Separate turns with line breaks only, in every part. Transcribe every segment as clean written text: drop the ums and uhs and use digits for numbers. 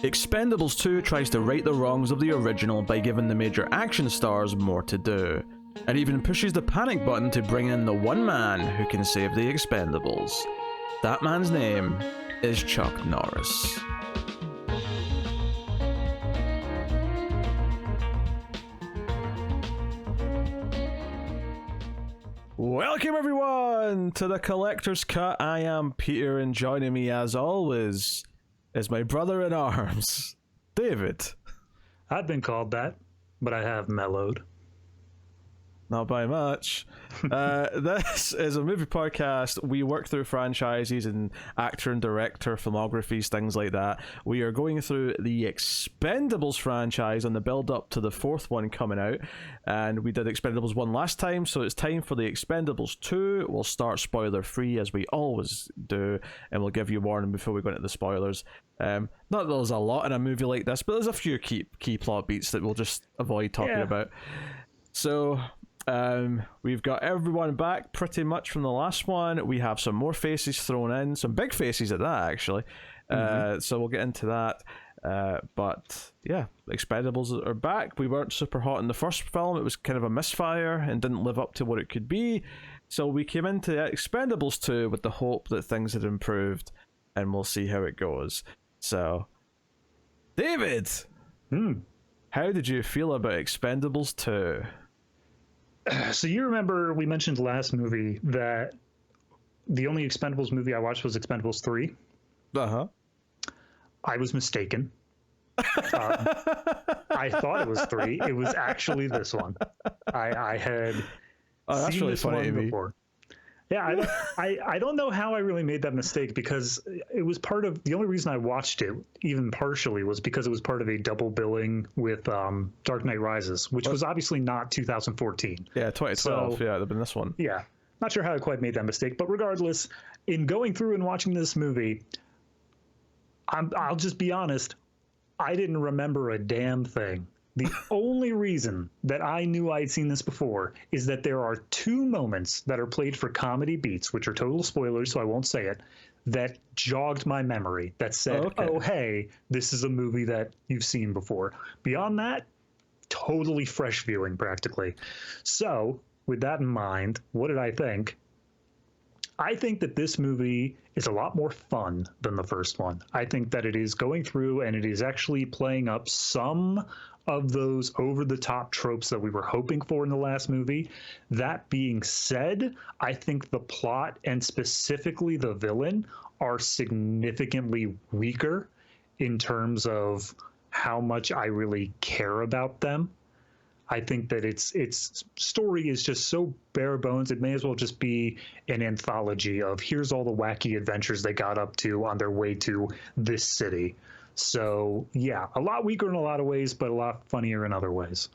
Expendables 2 tries to right the wrongs of the original by giving the major action stars more to do, and even pushes the panic button to bring in the one man who can save the Expendables. That man's name is Chuck Norris. Welcome everyone to the Collector's Cut. I am Peter, and joining me as always is my brother in arms, David.
I've been called that, but I have mellowed.
Not by much. This is a movie podcast. We work through franchises and actor and director filmographies, things like that. We are going through the Expendables franchise on the build up to the fourth one coming out. And we did Expendables 1 last time, so it's time for the Expendables 2. We'll start spoiler free as we always do, and we'll give you warning before we go into the spoilers. Not that there's a lot in a movie like this, but there's a few key plot beats that we'll just avoid talking about. So we've got everyone back pretty much from the last one. We have some more faces thrown in, some big faces at that actually. So we'll get into that. But yeah, Expendables are back. We weren't super hot in the first film. It was kind of a misfire and didn't live up to what it could be. So we came into Expendables 2 with the hope that things had improved, and we'll see how it goes. So, David, how did you feel about Expendables 2?
So you remember we mentioned last movie that the only Expendables movie I watched was Expendables 3?
Uh-huh.
I was mistaken. I thought it was 3. It was actually this one. I had seen
really
this
funny
one before. Yeah, I don't know how I really made that mistake, because it was part of the only reason I watched it, even partially, was because it was part of a double billing with Dark Knight Rises, which was obviously not 2014.
Yeah, 2012.
So,
yeah, it'd have been this one.
Yeah, not sure how I quite made that mistake, but regardless, in going through and watching this movie, I'll just be honest, I didn't remember a damn thing. The only reason that I knew I'd seen this before is that there are 2 moments that are played for comedy beats, which are total spoilers, so I won't say it, that jogged my memory, that said, oh, hey, this is a movie that you've seen before. Beyond that, totally fresh viewing, practically. So, with that in mind, what did I think? I think that this movie is a lot more fun than the first one. I think that it is going through and it is actually playing up some of those over-the-top tropes that we were hoping for in the last movie. That being said, I think the plot and specifically the villain are significantly weaker in terms of how much I really care about them. I think that its story is just so bare bones. It may as well just be an anthology of here's all the wacky adventures they got up to on their way to this city. So yeah, a lot weaker in a lot of ways, but a lot funnier in other ways.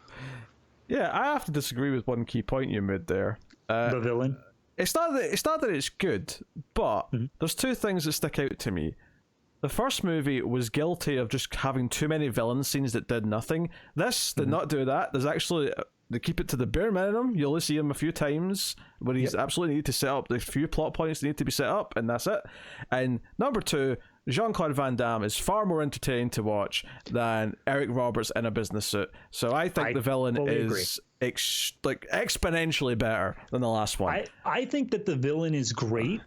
Yeah, I have to disagree with one key point you made there.
The villain?
It's not that it's good, but there's 2 things that stick out to me. The first movie was guilty of just having too many villain scenes that did nothing. This did not do that. There's actually, they keep it to the bare minimum. You only see him a few times where he's absolutely need to set up the few plot points that need to be set up, and that's it. And number 2, Jean-Claude Van Damme is far more entertaining to watch than Eric Roberts in a business suit. So I think the villain is exponentially better than the last one.
I think that the villain is great.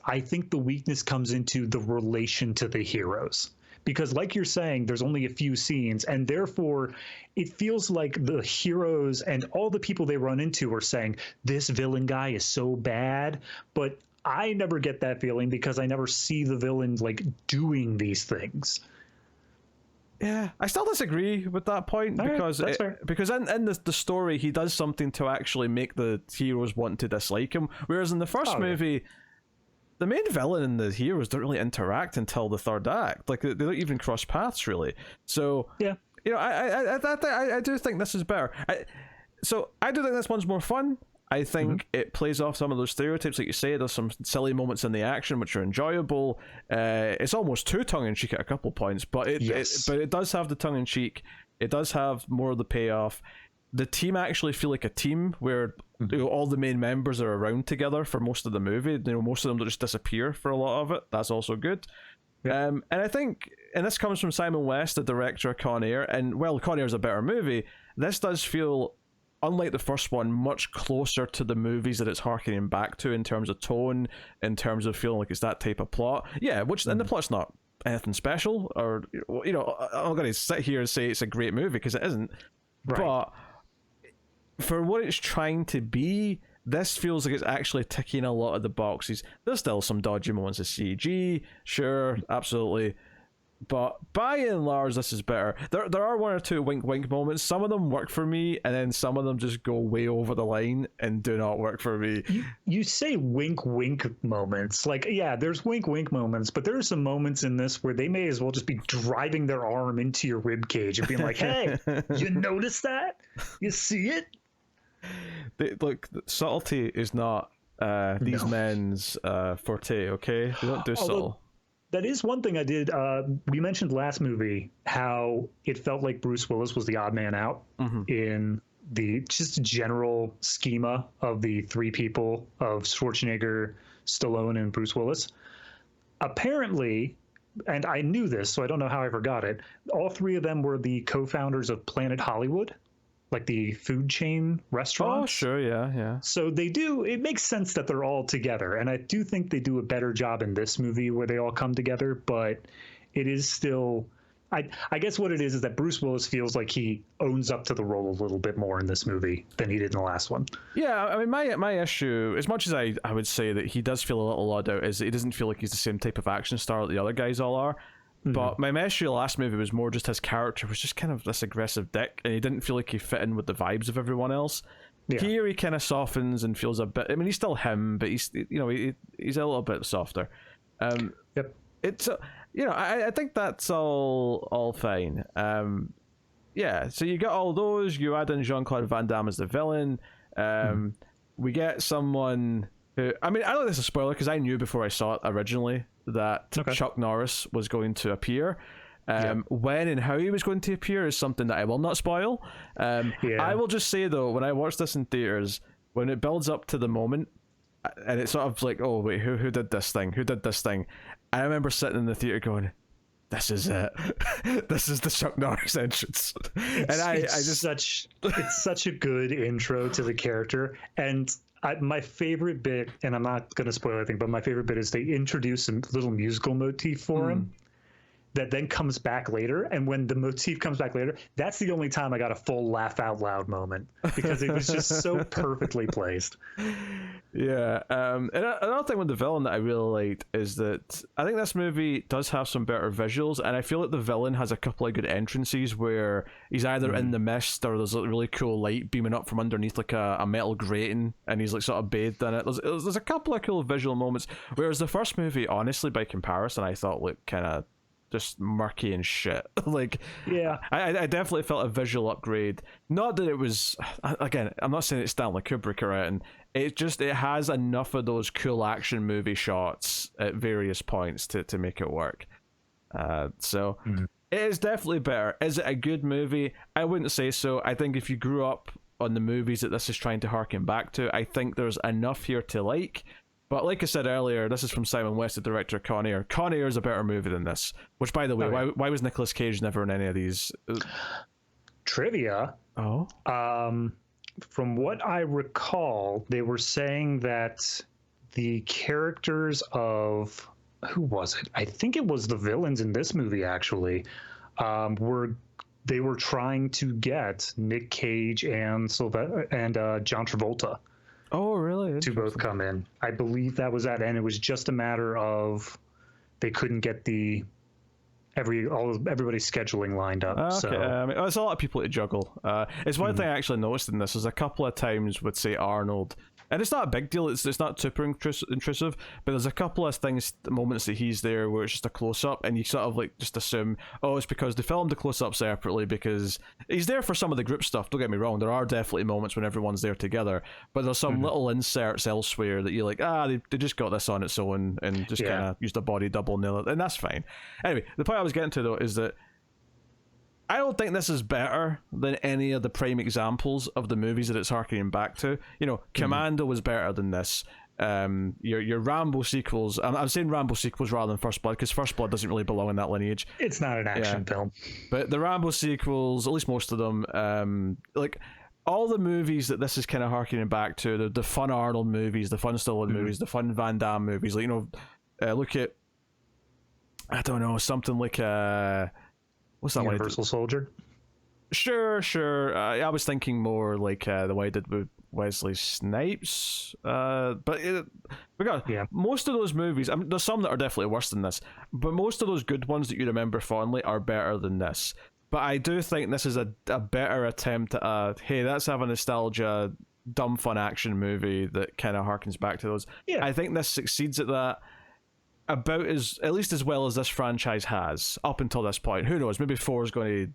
I think the weakness comes into the relation to the heroes. Because like you're saying, there's only a few scenes, and therefore it feels like the heroes and all the people they run into are saying, this villain guy is so bad, but I never get that feeling because I never see the villain like doing these things.
Yeah, I still disagree with that point because in the story he does something to actually make the heroes want to dislike him, whereas in the first movie, the main villain and the heroes don't really interact until the third act. Like they don't even cross paths really. So yeah, you know, I do think this is better. So I do think this one's more fun. I think it plays off some of those stereotypes, like you say. There's some silly moments in the action which are enjoyable. It's almost too tongue-in-cheek at a couple points, but it does have the tongue-in-cheek. It does have more of the payoff. the team actually feel like a team where all the main members are around together for most of the movie. Most of them don't just disappear for a lot of it. That's also good. Yeah. And I think, and this comes from Simon West, the director of Con Air, and well, Con Air is a better movie. This does feel, unlike the first one, much closer to the movies that it's harkening back to in terms of tone, in terms of feeling like it's that type of plot. Yeah, and the plot's not anything special, or I'm not going to sit here and say it's a great movie because it isn't. Right. But for what it's trying to be, this feels like it's actually ticking a lot of the boxes. There's still some dodgy moments of CG, sure, absolutely. But by and large, this is better. There are one or two wink moments. Some of them work for me, and then some of them just go way over the line and do not work for me.
You say wink moments. Like, yeah, there's wink moments, but there are some moments in this where they may as well just be driving their arm into your rib cage and being like, hey, you notice that? You see it?
Look, subtlety is not these men's forte, okay? They don't do subtle.
That is one thing I did. We mentioned last movie how it felt like Bruce Willis was the odd man out in the just general schema of the three people of Schwarzenegger, Stallone, and Bruce Willis. Apparently, and I knew this, so I don't know how I forgot it, all three of them were the co-founders of Planet Hollywood, like the food chain restaurant.
Oh, sure, yeah.
So it makes sense that they're all together. And I do think they do a better job in this movie where they all come together, but it is still, I guess what it is that Bruce Willis feels like he owns up to the role a little bit more in this movie than he did in the last one.
Yeah, I mean, my issue, as much as I would say that he does feel a little odd out, is he doesn't feel like he's the same type of action star that the other guys all are. But my issue last movie was more just his character was just kind of this aggressive dick, and he didn't feel like he fit in with the vibes of everyone else. Yeah. Here he kind of softens and feels a bit. I mean, he's still him, but he's he's a little bit softer.
Yep.
It's I think that's all fine. Yeah. So you got all those. You add in Jean-Claude Van Damme as the villain. We get someone who, I mean, I know this is a spoiler because I knew before I saw it originally that Chuck Norris was going to appear. When and how he was going to appear is something that I will not spoil. I will just say, though, when I watched this in theaters, when it builds up to the moment, and it's sort of like, oh, wait, who did this thing? Who did this thing? I remember sitting in the theater going, this is it. This is the Chuck Norris entrance.
It's such a good intro to the character. And my favorite bit, and I'm not going to spoil anything, but my favorite bit is they introduce a little musical motif for him that then comes back later. And when the motif comes back later, that's the only time I got a full laugh out loud moment because it was just so perfectly placed.
Yeah. And another thing with the villain that I really liked is that I think this movie does have some better visuals, and I feel like the villain has a couple of good entrances where he's either in the mist or there's a really cool light beaming up from underneath like a metal grating, and he's like sort of bathed in it. There's a couple of cool visual moments, whereas the first movie, honestly, by comparison, I thought looked kind of just murky and shit. Like,
yeah,
I definitely felt a visual upgrade. Not that it was, again, I'm not saying it's Stanley Kubrick or anything. It has enough of those cool action movie shots at various points to make it work. So it is definitely better. Is it a good movie? I wouldn't say so. I think if you grew up on the movies that this is trying to harken back to, I think there's enough here to like. But like I said earlier, this is from Simon West, the director of Con Air. Con Air is a better movie than this. Which, by the way, why was Nicolas Cage never in any of these?
Trivia.
Oh.
From what I recall, they were saying that the characters of, who was it? I think it was the villains in this movie, actually, they were trying to get Nick Cage and Sylvester and John Travolta.
Oh, really?
To both come in. I believe that was that, and it was just a matter of they couldn't get everybody's scheduling lined up.
Okay.
So
I mean, there's a lot of people to juggle. It's one thing I actually noticed in this. There's a couple of times with, say, Arnold, and it's not a big deal. It's not super intrusive, but there's a couple of moments that he's there where it's just a close up, and you sort of like just assume, oh, it's because they filmed the close up separately because he's there for some of the group stuff. Don't get me wrong, there are definitely moments when everyone's there together, but there's some little inserts elsewhere that you're like, they just got this on its own and just kind of used a body double nail it, and that's fine. Anyway, the point I was getting to though is that I don't think this is better than any of the prime examples of the movies that it's harkening back to. You know, Commando was better than this. Your Rambo sequels. I'm saying Rambo sequels rather than First Blood, because First Blood doesn't really belong in that lineage.
It's not an action film.
But the Rambo sequels, at least most of them, like all the movies that this is kind of harkening back to, the fun Arnold movies, the fun Stallone movies, the fun Van Damme movies. Like, you know, look at, I don't know, something like what's that
Universal Soldier?
Sure. I was thinking more like the way I did with Wesley Snipes. But most of those movies, I mean, there's some that are definitely worse than this, but most of those good ones that you remember fondly are better than this. But I do think this is a better attempt at hey, let's have a nostalgia, dumb fun action movie that kind of harkens back to those. Yeah. I think this succeeds at that about at least as well as this franchise has up until this point. Who knows? Maybe 4 is going to,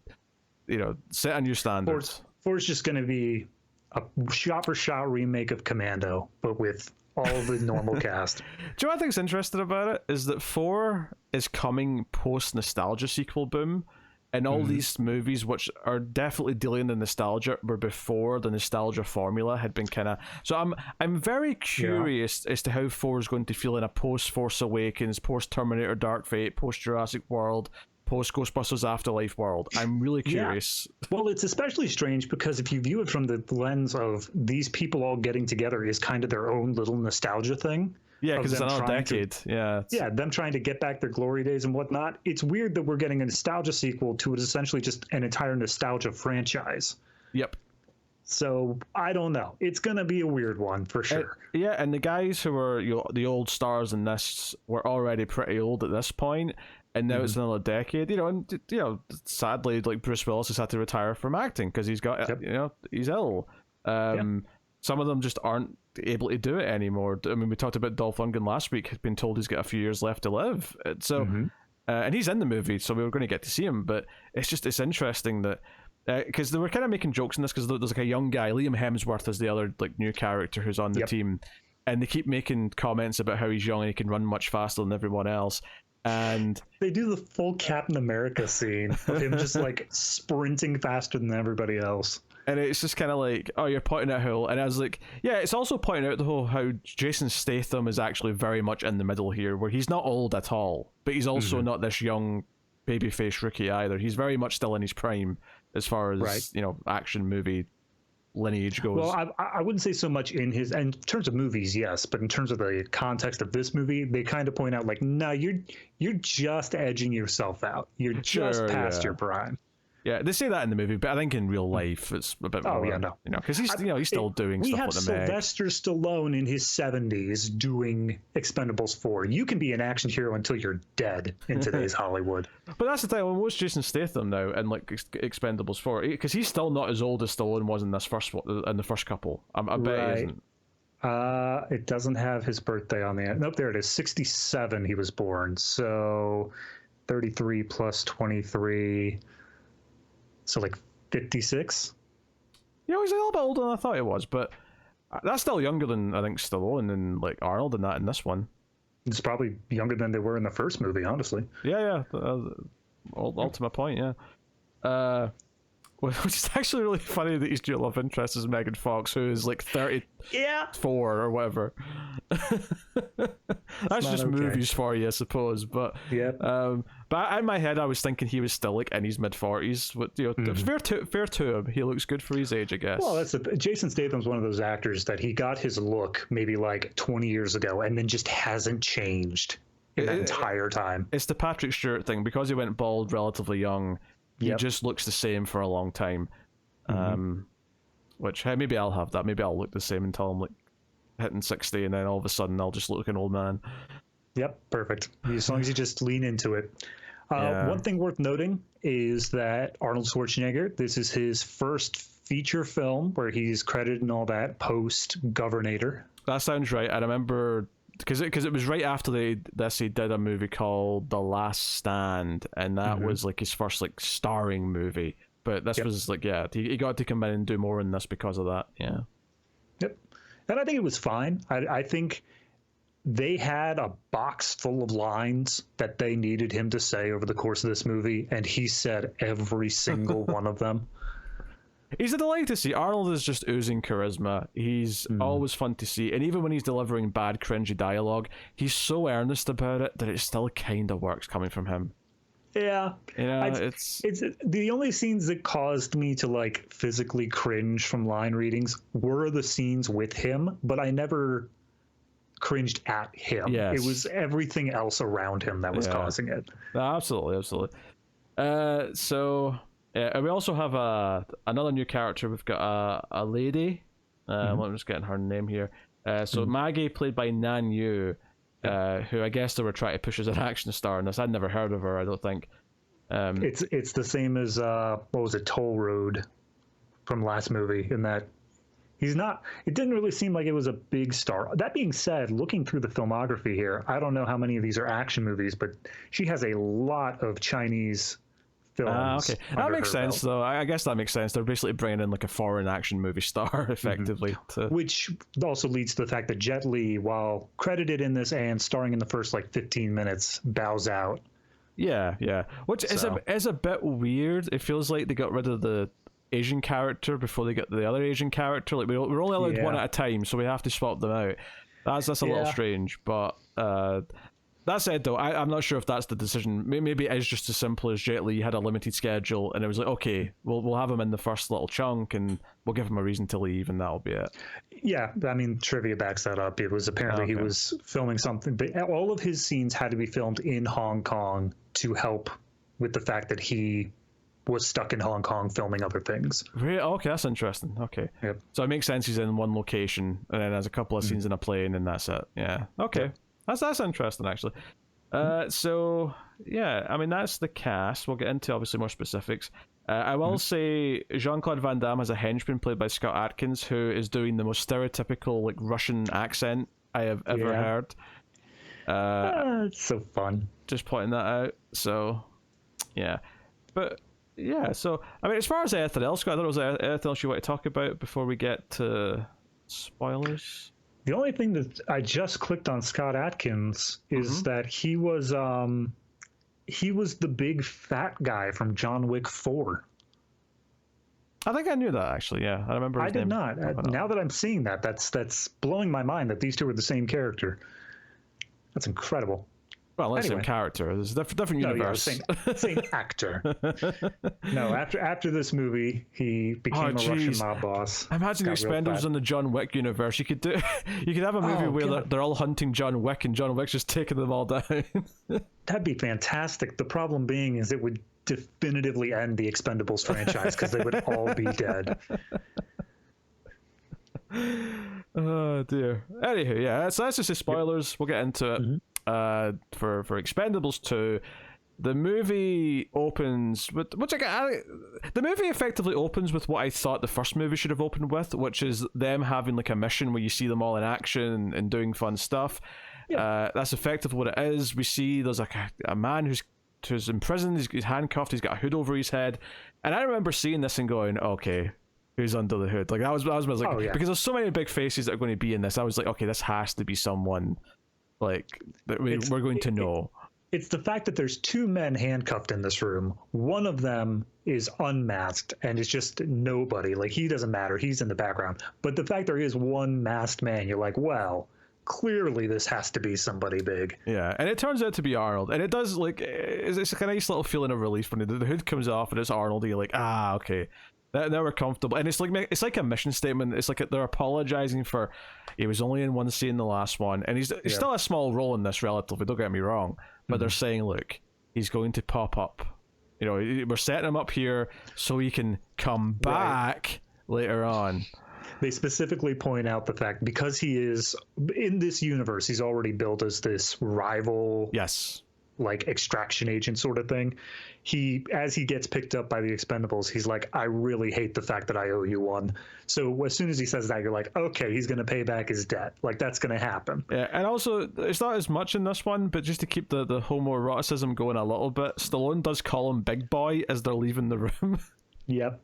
you know, set a new standard.
4 is just going to be a shot-for-shot remake of Commando, but with all the normal cast.
Do you know what I think's interesting about it? Is that 4 is coming post-nostalgia sequel boom, and all these movies, which are definitely dealing in nostalgia, were before the nostalgia formula had been kind of... So I'm very curious as to how 4 is going to feel in a post-Force Awakens, post-Terminator Dark Fate, post-Jurassic World, post-Ghostbusters Afterlife world. I'm really curious.
Yeah. Well, it's especially strange because if you view it from the lens of these people all getting together is kind of their own little nostalgia thing.
Yeah, because it's another decade.
Them trying to get back their glory days and whatnot. It's weird that we're getting a nostalgia sequel to what is essentially just an entire nostalgia franchise.
Yep.
So, I don't know. It's going to be a weird one for sure.
And the guys who were the old stars in this were already pretty old at this point. And now it's another decade, and sadly, like Bruce Willis has had to retire from acting because he's got, he's ill. Some of them just aren't able to do it anymore. I mean, we talked about Dolph Lundgren last week. He's been told he's got a few years left to live. So, and he's in the movie, so we were going to get to see him. But it's interesting that because they were kind of making jokes in this because there's like a young guy, Liam Hemsworth is the other like new character who's on the team, and they keep making comments about how he's young and he can run much faster than everyone else. And
they do the full Captain America scene of him just like sprinting faster than everybody else.
And it's just kind of like, oh, you're pointing out how, and I was like, yeah, it's also pointing out the whole how Jason Statham is actually very much in the middle here, where he's not old at all, but he's also not this young babyface rookie either. He's very much still in his prime as far as action movie lineage goes.
Well, I wouldn't say so much in terms of movies, yes, but in terms of the context of this movie, they kind of point out like, no, you're just edging yourself out. You're just past your prime.
Yeah, they say that in the movie, but I think in real life it's a bit more. Because he's still doing stuff with the Meg.
We have Sylvester Stallone in his 70s doing Expendables 4. You can be an action hero until you're dead in today's Hollywood.
But that's the thing. Well, what's Jason Statham now in like Expendables 4? Because he's still not as old as Stallone was in the first couple. I bet he isn't.
It doesn't have his birthday on the end. Nope, there it is. 67 he was born. So 33 plus 23. So like 56?
Yeah, he's a little bit older than I thought he was, but that's still younger than I think Stallone and like Arnold and that in this one.
It's probably younger than they were in the first movie, honestly.
Yeah. All to my point, yeah. Which is actually really funny that his dual love interest is Megan Fox, who is like 34 or whatever. That's just movies for you, I suppose. But but in my head, I was thinking he was still like in his mid-40s. Fair to him. He looks good for his age, I guess.
Well, Jason Statham's one of those actors that he got his look maybe like 20 years ago, and then just hasn't changed in that entire time.
It's the Patrick Stewart thing because he went bald relatively young. He just looks the same for a long time. Which, hey, maybe I'll have that. Maybe I'll look the same until I'm like hitting 60, and then all of a sudden I'll just look like an old man.
Yep, perfect. As long as you just lean into it. One thing worth noting is that Arnold Schwarzenegger, this is his first feature film where he's credited and all that post-Governator.
That sounds right. I remember... Because it was right after he did a movie called The Last Stand, and that was like his first like starring movie. But this was like, he got to come in and do more in this because of that. Yeah.
Yep. And I think it was fine. I think they had a box full of lines that they needed him to say over the course of this movie, and he said every single one of them.
He's a delight to see. Arnold is just oozing charisma. He's always fun to see. And even when he's delivering bad, cringy dialogue, he's so earnest about it that it still kind of works coming from him.
Yeah.
You know, it's
the only scenes that caused me to like physically cringe from line readings were the scenes with him, but I never cringed at him.
Yes.
It was everything else around him that was causing it.
Absolutely. So and we also have another new character. We've got a lady. I'm just getting her name here. So Maggie, played by Nan Yu, who I guess they were trying to push as an action star in this. I'd never heard of her, I don't think.
It's the same as what was it, Toll Road from last movie, in that he's not, it didn't really seem like it was a big star. That being said, looking through the filmography here, I don't know how many of these are action movies, but she has a lot of Chinese films.
Okay, that makes sense though. I guess that makes sense. They're basically bringing in like a foreign action movie star effectively.
Which also leads to the fact that Jet Li, while credited in this and starring in the first like 15 minutes, bows out.
Yeah. Which is a bit weird. It feels like they got rid of the Asian character before they get the other Asian character. Like we're only allowed one at a time, so we have to swap them out. That's a little strange, but that said though, I'm not sure if that's the decision. Maybe it is just as simple as Jet Li had a limited schedule and it was like, okay, we'll have him in the first little chunk and we'll give him a reason to leave and that'll be it.
Yeah, I mean, trivia backs that up. It was apparently he was filming something, but all of his scenes had to be filmed in Hong Kong to help with the fact that he was stuck in Hong Kong filming other things.
Really? Okay, that's interesting. Okay.
Yep.
So it makes sense he's in one location and then there's a couple of scenes in a plane and that's it. Yeah. Okay. Yep. That's interesting, actually. So, yeah, I mean, that's the cast. We'll get into, obviously, more specifics. I will say Jean-Claude Van Damme has a henchman played by Scott Adkins, who is doing the most stereotypical, like, Russian accent I have ever heard.
It's so fun.
Just pointing that out. So, yeah. But, yeah, so, I mean, as far as anything else, Scott, I don't know if there's anything else you want to talk about before we get to spoilers?
The only thing that I just clicked on Scott Adkins is that he was the big fat guy from John Wick 4.
I think I knew that, actually. Yeah, I remember his name.
I did not. Now that I'm seeing that, that's blowing my mind that these two are the same character. That's incredible.
Well, not same character. There's a different universe.
Same actor. No, after this movie, he became a Russian mob boss.
Imagine the Expendables in the John Wick universe. You could have a movie where they're all hunting John Wick, and John Wick's just taking them all down.
That'd be fantastic. The problem being is it would definitively end the Expendables franchise because they would all be dead.
Oh dear. Anywho, yeah. So that's just the spoilers. We'll get into it. For Expendables 2, the movie opens with the movie effectively opens with what I thought the first movie should have opened with, which is them having like a mission where you see them all in action and doing fun stuff. That's effectively what it is. We see there's like a man who's in prison. He's handcuffed. He's got a hood over his head, and I remember seeing this and going, okay, who's under the hood? Like I was like, because there's so many big faces that are going to be in this. I was like, okay, this has to be someone like that we're going to know.
It's the fact that there's two men handcuffed in this room. One of them is unmasked and is just nobody. Like, he doesn't matter. He's in the background. But the fact there is one masked man, you're like, well, clearly this has to be somebody big.
Yeah, and it turns out to be Arnold. And it does, like, it's like a nice little feeling of relief when the hood comes off and it's Arnold. And you're like, okay. Now we're comfortable, and it's like a mission statement. It's like they're apologizing for he was only in one scene in the last one, and he's still a small role in this relatively. Don't get me wrong, but they're saying, look, he's going to pop up. You know, we're setting him up here so he can come back later on.
They specifically point out the fact because he is in this universe, he's already built as this rival.
Yes.
Like extraction agent sort of thing. As he gets picked up by the Expendables, he's like, I really hate the fact that I owe you one. So as soon as he says that, you're like, okay, he's going to pay back his debt. Like, that's going to happen.
Yeah, and also, it's not as much in this one, but just to keep the homoeroticism going a little bit, Stallone does call him Big Boy as they're leaving the room.
Yep.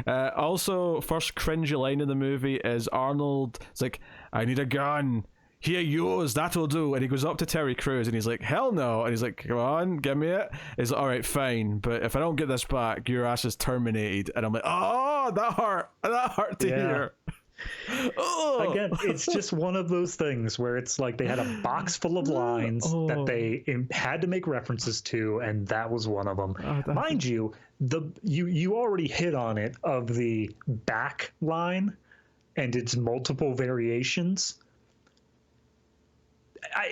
Also, first cringy line in the movie is Arnold. It's like, I need a gun. here yours, that'll do. And he goes up to Terry Crews and he's like, hell no. And he's like, come on, give me it. He's like, all right, fine, but if I don't get this back, your ass is terminated. And I'm like, oh, that hurt to hear.
Again, it's just one of those things where it's like they had a box full of lines that they had to make references to, and that was one of them. Mind you, you already hit on it, of the back line and its multiple variations.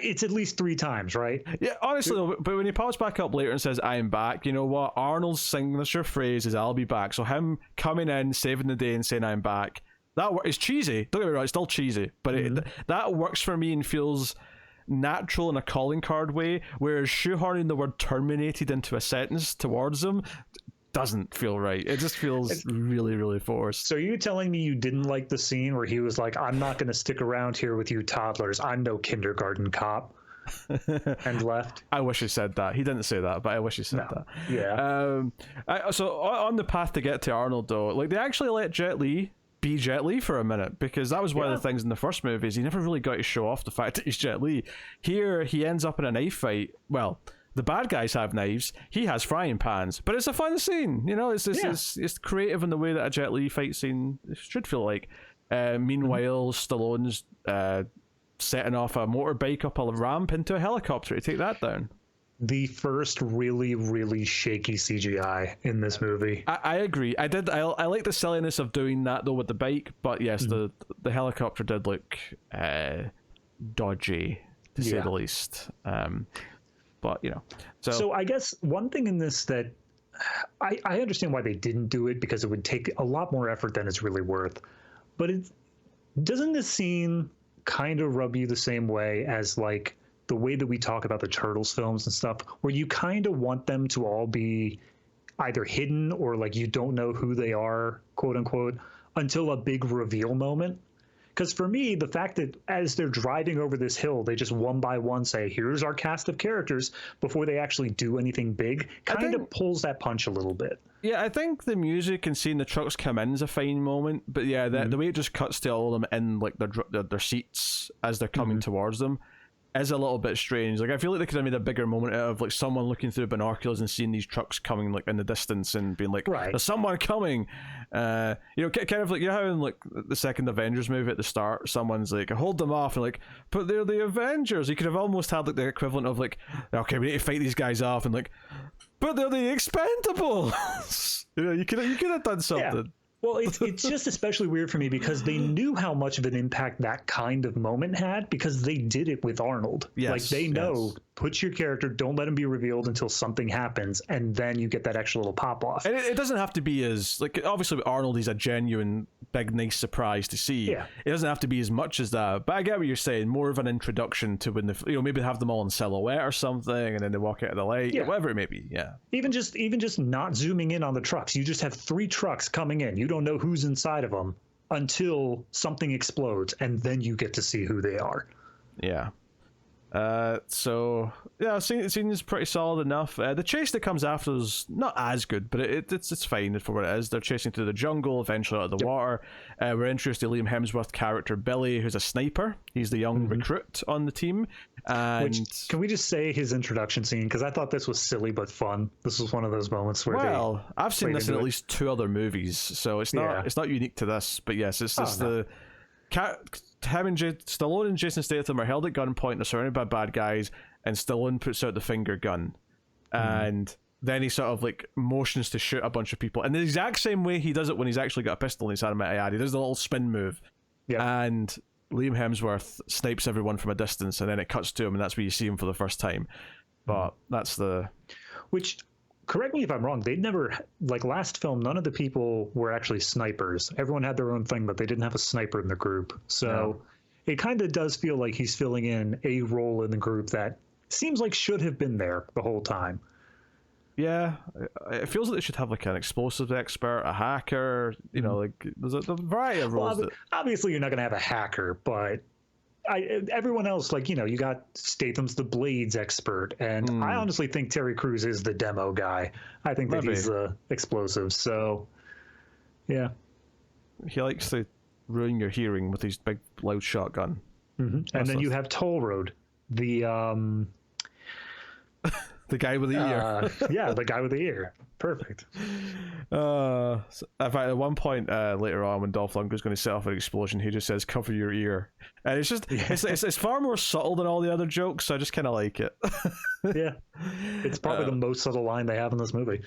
It's at least 3 times, right?
Yeah, honestly, though, but when he pops back up later and says, I'm back, you know what? Arnold's signature phrase is, I'll be back. So him coming in, saving the day and saying, I'm back, that is cheesy. Don't get me wrong, it's still cheesy. But that works for me and feels natural in a calling card way, whereas shoehorning the word terminated into a sentence towards him doesn't feel right. It just feels really, really forced.
So you telling me you didn't like the scene where he was like, I'm not going to stick around here with you toddlers. I'm no kindergarten cop. And left?
I wish he said that. He didn't say that, but I wish he said that.
Yeah.
So on the path to get to Arnold, though, like, they actually let Jet Li be Jet Li for a minute, because that was one of the things in the first movies. He never really got to show off the fact that he's Jet Li. Here, he ends up in a knife fight. Well, the bad guys have knives, he has frying pans, but it's a fun scene, you know. It's creative in the way that a Jet Li fight scene should feel like. Meanwhile, Stallone's setting off a motorbike up a ramp into a helicopter to take that down.
The first really, really shaky CGI in this movie.
I agree. I like the silliness of doing that though with the bike, but yes, the helicopter did look dodgy, to say the least. But you know, so
I guess one thing in this that I understand why they didn't do it, because it would take a lot more effort than it's really worth. But doesn't this scene kind of rub you the same way as like the way that we talk about the Turtles films and stuff, where you kind of want them to all be either hidden or like you don't know who they are, quote unquote, until a big reveal moment? Because for me, the fact that as they're driving over this hill, they just one by one say, here's our cast of characters, before they actually do anything big, kind of pulls that punch a little bit.
Yeah, I think the music and seeing the trucks come in is a fine moment, but yeah, the way it just cuts to all of them in like their seats as they're coming towards them is a little bit strange. Like, I feel like they could have made a bigger moment out of like someone looking through binoculars and seeing these trucks coming like in the distance and being like, there's someone coming. You know, kind of like, you know how in like the second Avengers movie at the start, someone's like, hold them off, and like, but they're the Avengers. You could have almost had like the equivalent of like, okay, we need to fight these guys off, and like, but they're the Expendables. You know, you could have done something.
Yeah. Well, it's just especially weird for me because they knew how much of an impact that kind of moment had, because they did it with Arnold.
Yes,
like, they know, put your character, don't let him be revealed until something happens, and then you get that extra little pop off.
And it doesn't have to be as, like, obviously with Arnold, he's a genuine, big, nice surprise to see.
Yeah.
It doesn't have to be as much as that, but I get what you're saying, more of an introduction to when you know, maybe have them all in silhouette or something, and then they walk out of the light, whatever it may be,
Even just not zooming in on the trucks. You just have 3 trucks coming in. You don't know who's inside of them until something explodes, and then you get to see who they are.
Yeah. So yeah, scene is pretty solid enough. The chase that comes after is not as good, but it's fine for what it is. They're chasing through the jungle, eventually out of the water. We're introduced to Liam Hemsworth character Billy, who's a sniper. He's the young recruit on the team. And
can we just say his introduction scene? Because I thought this was silly but fun. This was one of those moments where
I've seen this in at least 2 other movies, so it's not unique to this. But yes, it's just Stallone and Jason Statham are held at gunpoint. They're surrounded by bad guys, and Stallone puts out the finger gun, and then he sort of like motions to shoot a bunch of people in the exact same way he does it when he's actually got a pistol in his hand. He does the little spin move, and Liam Hemsworth snipes everyone from a distance, and then it cuts to him, and that's where you see him for the first time. But that's the
which. Correct me if I'm wrong. They'd never, like last film, none of the people were actually snipers. Everyone had their own thing, but they didn't have a sniper in the group. So it kind of does feel like he's filling in a role in the group that seems like should have been there the whole time.
Yeah, it feels like they should have like an explosives expert, a hacker, you know, like there's a variety of roles.
Well, obviously, you're not going to have a hacker, but everyone else, like, you know, you got Statham's the blades expert, and I honestly think Terry Crews is the demo guy. I think that he's the explosives. So, yeah,
he likes to ruin your hearing with his big loud shotgun.
And then you have Toll Road, the
the guy with the ear.
yeah, the guy with the ear. Perfect.
In fact, at one point later on, when Dolph Lundgren's going to set off an explosion, he just says, "Cover your ear," and it's just it's far more subtle than all the other jokes. So I just kind of like it.
Yeah, it's probably the most subtle line they have in this movie.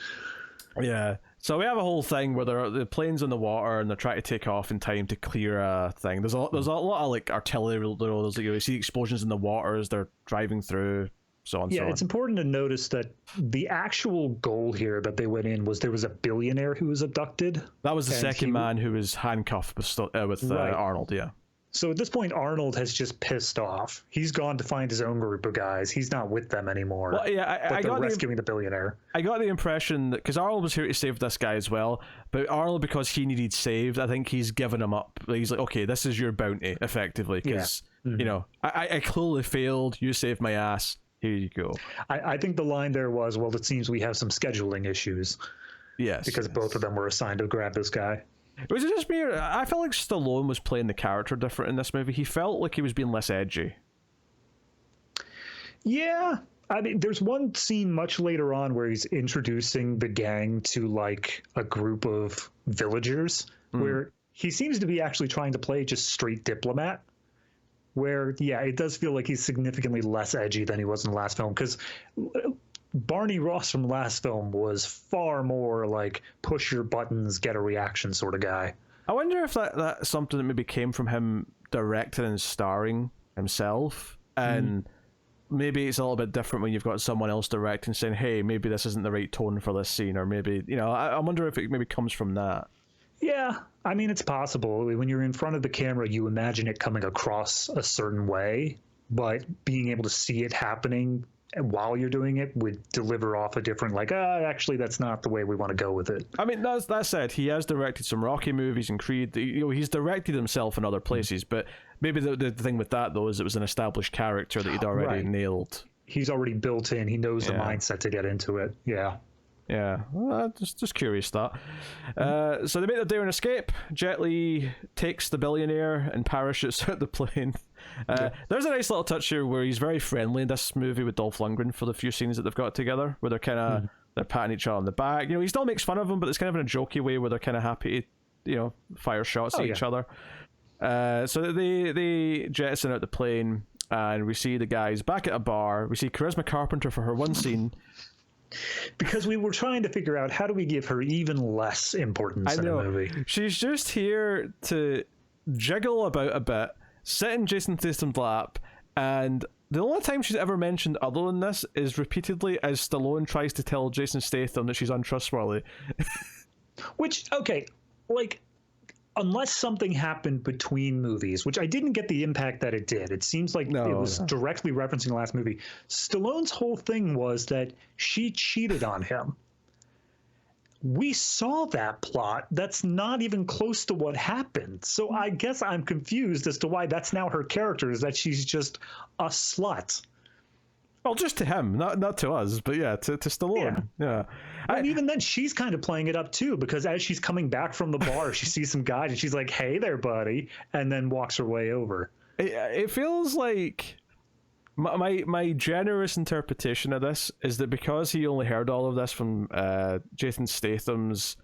Yeah. So we have a whole thing where the plane's in the water and they're trying to take off in time to clear a thing. There's a lot of like artillery drills. You see explosions in the water as they're driving through. So on.
Yeah, it's important to notice that the actual goal here that they went in was there was a billionaire who was abducted.
That was the second man who was handcuffed with Arnold. Yeah.
So at this point, Arnold has just pissed off. He's gone to find his own group of guys. He's not with them anymore.
Well, yeah,
but they're rescuing the billionaire.
I got the impression that because Arnold was here to save this guy as well, but Arnold, because he needed saved, I think he's given him up. He's like, okay, this is your bounty, effectively, because you know, I clearly failed. You saved my ass. Here you go.
I think the line there was, well, it seems we have some scheduling issues.
Yes.
Because both of them were assigned to grab this guy.
Was it just me? I felt like Stallone was playing the character different in this movie. He felt like he was being less edgy.
Yeah. I mean, there's one scene much later on where he's introducing the gang to like a group of villagers where he seems to be actually trying to play just straight diplomat. Where, yeah, it does feel like he's significantly less edgy than he was in the last film, because Barney Ross from the last film was far more like push your buttons, get a reaction sort of guy.
I wonder if that's something that maybe came from him directing and starring himself, and maybe it's a little bit different when you've got someone else directing saying, hey, maybe this isn't the right tone for this scene, or maybe, you know, I wonder if it maybe comes from that. Yeah,
I mean, it's possible. When you're in front of the camera, you imagine it coming across a certain way, but being able to see it happening while you're doing it would deliver off a different, like, actually, that's not the way we want to go with it.
I mean, that said, he has directed some Rocky movies and Creed. You know, he's directed himself in other places, but maybe the thing with that, though, is it was an established character that he'd already nailed.
He's already built in. He knows the mindset to get into it. Yeah.
Yeah, well, just curious that. So they make their day and escape. Jet Li takes the billionaire and parachutes out the plane. There's a nice little touch here where he's very friendly in this movie with Dolph Lundgren for the few scenes that they've got together, where they're kind of they're patting each other on the back. You know, he still makes fun of him, but it's kind of in a jokey way where they're kind of happy to, you know, fire shots at each other. So they jettison out the plane, and we see the guys back at a bar. We see Charisma Carpenter for her one scene.
Because we were trying to figure out how do we give her even less importance in a movie.
She's just here to jiggle about a bit, sit in Jason Statham's lap, and the only time she's ever mentioned other than this is repeatedly as Stallone tries to tell Jason Statham that she's untrustworthy.
Which, okay, like, unless something happened between movies, which I didn't get the impact that it did. It seems like it was directly referencing the last movie. Stallone's whole thing was that she cheated on him. We saw that plot. That's not even close to what happened. So I guess I'm confused as to why that's now her character, is that she's just a slut.
Well, just to him, not to us, but yeah, to Stallone. Yeah.
And even then, she's kind of playing it up too, because as she's coming back from the bar, she sees some guys and she's like, "Hey there, buddy," and then walks her way over.
It feels like my generous interpretation of this is that because he only heard all of this from Jason Statham's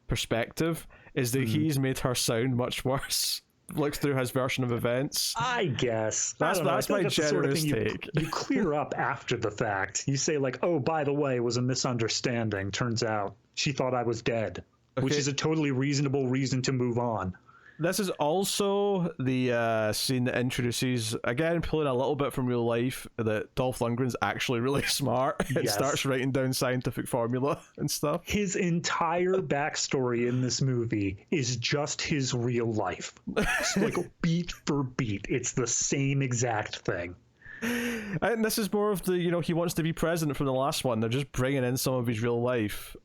perspective, is that he's made her sound much worse. Look through his version of events.
I guess
that's my generous
sort of
take.
You clear up after the fact. You say like, "Oh, by the way, it was a misunderstanding. Turns out she thought I was dead," which is a totally reasonable reason to move on.
This is also the scene that introduces, again, pulling a little bit from real life, that Dolph Lundgren's actually really smart and starts writing down scientific formula and stuff.
His entire backstory in this movie is just his real life. It's like beat for beat. It's the same exact thing.
And this is more of the, you know, he wants to be president from the last one. They're just bringing in some of his real life.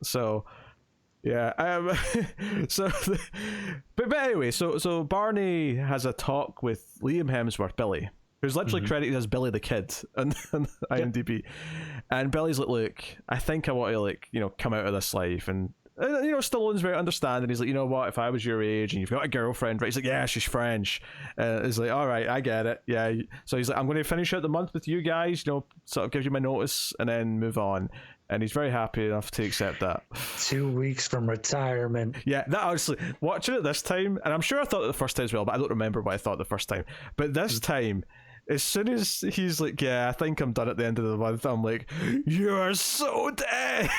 So... yeah, but anyway, so Barney has a talk with Liam Hemsworth, Billy, who's literally credited as Billy the Kid on IMDb, and Billy's like, "Look, I think I want to, like, you know, come out of this life, and And, Stallone's very understanding. He's like, you know what? If I was your age and you've got a girlfriend, right? He's like, yeah, she's French. He's like, all right, I get it. Yeah. So he's like, I'm going to finish out the month with you guys. Sort of give you my notice and then move on. And he's very happy enough to accept that.
2 weeks from retirement.
Yeah, that honestly, watching it this time, and I'm sure I thought it the first time as well, but I don't remember what I thought the first time. But this time, as soon as he's like, yeah, I think I'm done at the end of the month, I'm like, you are so dead.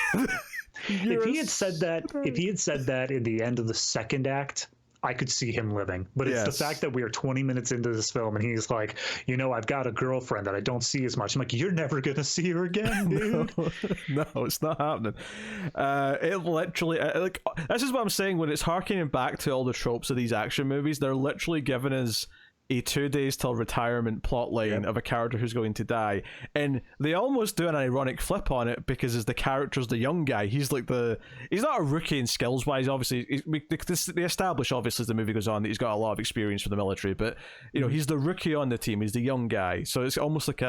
If he had said that in the end of the second act, I could see him living. But it's the fact that we are 20 minutes into this film and he's like, I've got a girlfriend that I don't see as much. I'm like, you're never going to see her again, dude.
No, it's not happening. It literally, this is what I'm saying when it's harkening back to all the tropes of these action movies. They're literally giving us a 2 days till retirement plotline of a character who's going to die, and they almost do an ironic flip on it because as the character's the young guy, he's like he's not a rookie in skills wise. Obviously, they establish obviously as the movie goes on that he's got a lot of experience for the military, but he's the rookie on the team. He's the young guy, so it's almost like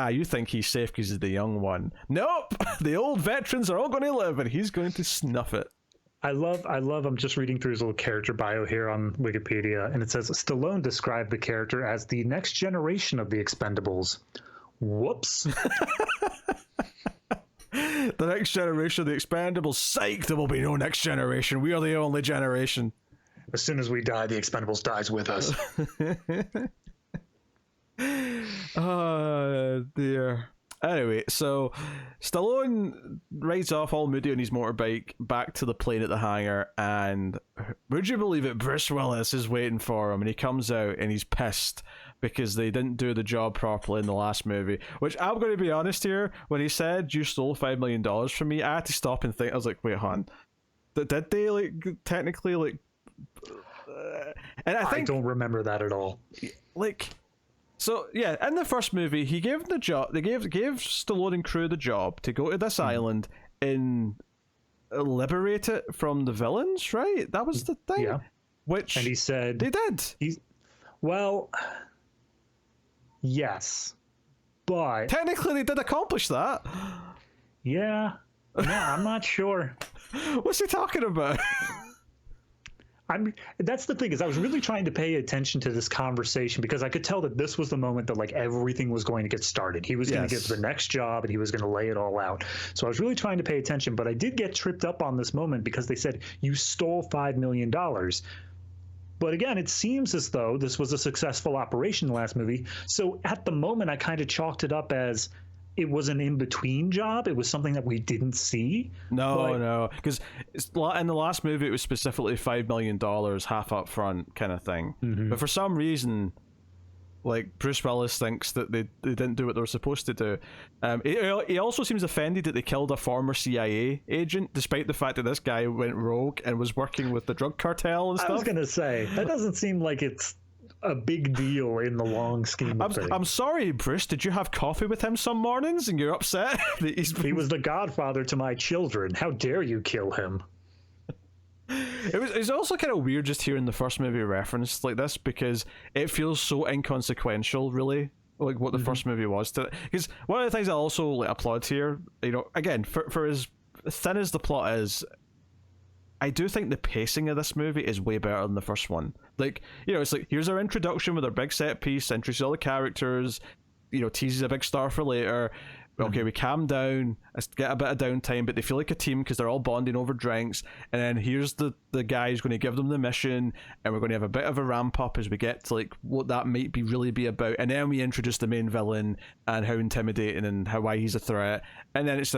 you think he's safe because he's the young one. Nope, the old veterans are all going to live, and he's going to snuff it.
I love, I'm just reading through his little character bio here on Wikipedia, and it says Stallone described the character as the next generation of the Expendables. Whoops.
The next generation of the Expendables. Psych, there will be no next generation. We are the only generation.
As soon as we die, the Expendables dies with us.
Oh, dear. Anyway, so Stallone rides off all moody on his motorbike back to the plane at the hangar, and would you believe it, Bruce Willis is waiting for him, and he comes out and he's pissed because they didn't do the job properly in the last movie. Which, I'm going to be honest here, when he said you stole $5 million from me, I had to stop and think. I was like, wait, hon, did they technically and I think
I don't remember that at all.
So yeah, in the first movie, he gave the job. They gave Stallone and crew the job to go to this island and liberate it from the villains. Right, that was the thing.
Yeah.
Which,
and he said
they did.
Yes, but
technically they did accomplish that.
Yeah, no, I'm not sure.
What's he talking about?
That's the thing, is I was really trying to pay attention to this conversation because I could tell that this was the moment that everything was going to get started. He was going to get the next job and he was going to lay it all out. So I was really trying to pay attention, but I did get tripped up on this moment because they said you stole $5 million. But again, it seems as though this was a successful operation in the last movie. So at the moment, I kind of chalked it up as it was an in-between job. It was something that we didn't see.
No, because in the last movie, it was specifically $5 million, half up front kind of thing. Mm-hmm. But for some reason, Bruce Willis thinks that they didn't do what they were supposed to do. He also seems offended that they killed a former CIA agent, despite the fact that this guy went rogue and was working with the drug cartel and stuff.
I was going to say, that doesn't seem like it's a big deal in the long scheme of things.
I'm sorry, Bruce. Did you have coffee with him some mornings and you're upset that
he was the godfather to my children? How dare you kill him?
It's also kind of weird just hearing the first movie referenced like this because it feels so inconsequential, really, what the first movie was. Because one of the things I also applaud here, again, for as thin as the plot is, I do think the pacing of this movie is way better than the first one. It's here's our introduction with our big set piece, introduces all the characters, teases a big star for later. Okay, we calm down, let's get a bit of downtime, but they feel like a team because they're all bonding over drinks. And then here's the guy who's going to give them the mission, and we're going to have a bit of a ramp up as we get to what that might really be about. And then we introduce the main villain and how intimidating and why he's a threat. And then it's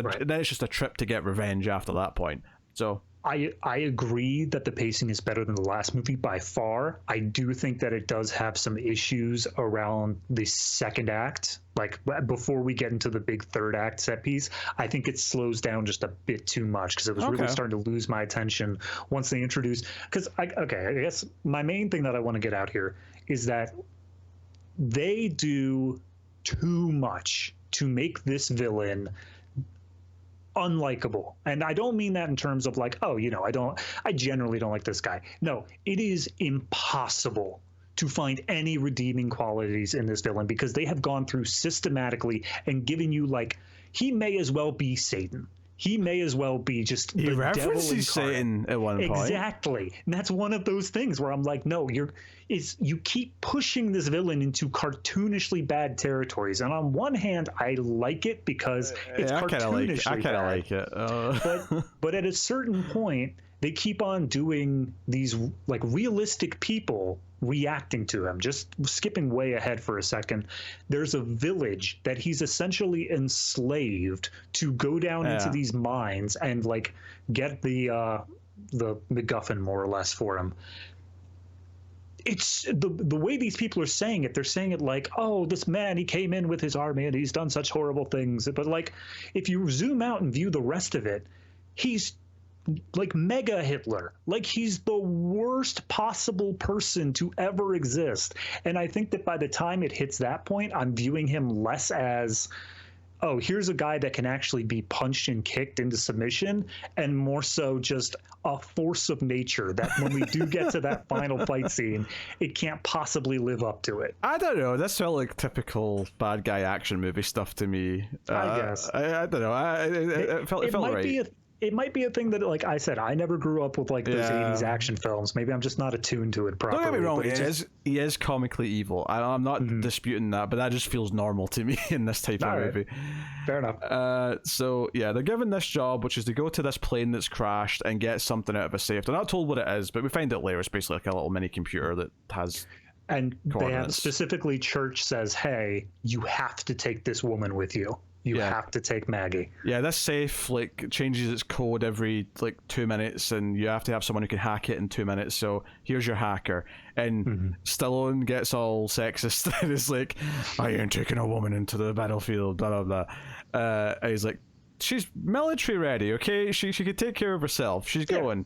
just a trip to get revenge after that point. So
I agree that the pacing is better than the last movie by far. I do think that it does have some issues around the second act. Before we get into the big third act set piece, I think it slows down just a bit too much because it was really starting to lose my attention once they introduced. Because I guess my main thing that I want to get out here is that they do too much to make this villain unlikable. And I don't mean that in terms of I generally don't like this guy. No, it is impossible to find any redeeming qualities in this villain because they have gone through systematically and given you he may as well be Satan. he may as well be just
He
the devil
references
incarnate.
Satan at one point.
Exactly. And that's one of those things where I'm like, no, you keep pushing this villain into cartoonishly bad territories. And on one hand, I like it because it's cartoonishly bad.
I kind of like it.
But at a certain point, they keep on doing these like realistic people reacting to him. Just skipping way ahead for a second, there's a village that he's essentially enslaved to go down into these mines and like get the MacGuffin more or less for him. It's the way these people are saying it. They're saying it like, oh, this man, he came in with his army and he's done such horrible things. But like, if you zoom out and view the rest of it, he's like mega Hitler. Like, he's the worst possible person to ever exist. And I think that by the time it hits that point, I'm viewing him less as, oh, here's a guy that can actually be punched and kicked into submission, and more so just a force of nature that when we do get to that final fight scene, it can't possibly live up to it.
I don't know. This felt like typical bad guy action movie stuff to me.
I guess.
I don't know. It felt right.
It might be a thing that, like I said, I never grew up with like those 80s action films. Maybe I'm just not attuned to it properly.
Don't get me wrong, he is comically evil. I'm not disputing that, but that just feels normal to me in this type of movie.
Fair enough.
So yeah, they're given this job, which is to go to this plane that's crashed and get something out of a safe. They're not told what it is, but we find out later. It's basically like a little mini computer that has
they have specifically, Church says, hey, you have to take this woman with you. You have to take Maggie.
Yeah, this safe like changes its code every like 2 minutes, and you have to have someone who can hack it in 2 minutes. So here's your hacker. And Stallone gets all sexist and is like, I ain't taking a woman into the battlefield, blah, blah, blah. And he's like, she's military ready, okay? She could take care of herself. She's going.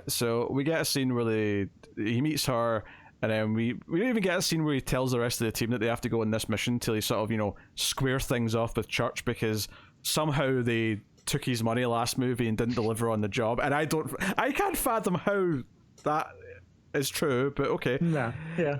So we get a scene where he meets her. And then we don't even get a scene where he tells the rest of the team that they have to go on this mission till he sort of, square things off with Church, because somehow they took his money last movie and didn't deliver on the job. And I can't fathom how that is true, but okay.
Nah, yeah.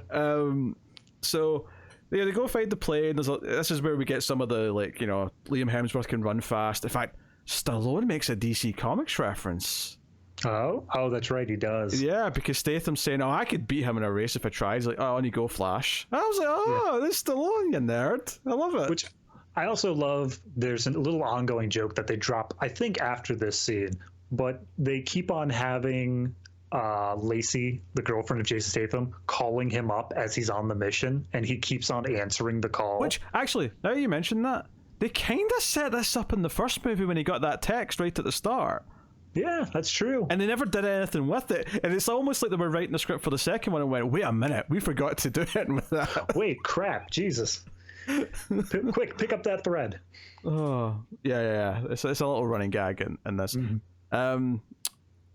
So they go find the plane. This is where we get some of the, like, Liam Hemsworth can run fast. In fact, Stallone makes a DC Comics reference.
Oh, that's right, he does.
Yeah, because Statham's saying, I could beat him in a race if I tried. He's like, on you go, Flash. I was like, this Stallone, you nerd. I love it.
Which I also love, there's a little ongoing joke that they drop, I think, after this scene, but they keep on having Lacey, the girlfriend of Jason Statham, calling him up as he's on the mission, and he keeps on answering the call.
Which, actually, now you mentioned that, they kind of set this up in the first movie when he got that text right at the start.
Yeah, that's true.
And they never did anything with it. And it's almost like they were writing the script for the second one and went, wait a minute, we forgot to do it with that. Wait,
crap, Jesus. Quick, pick up that thread.
Oh, yeah. It's a little running gag in this.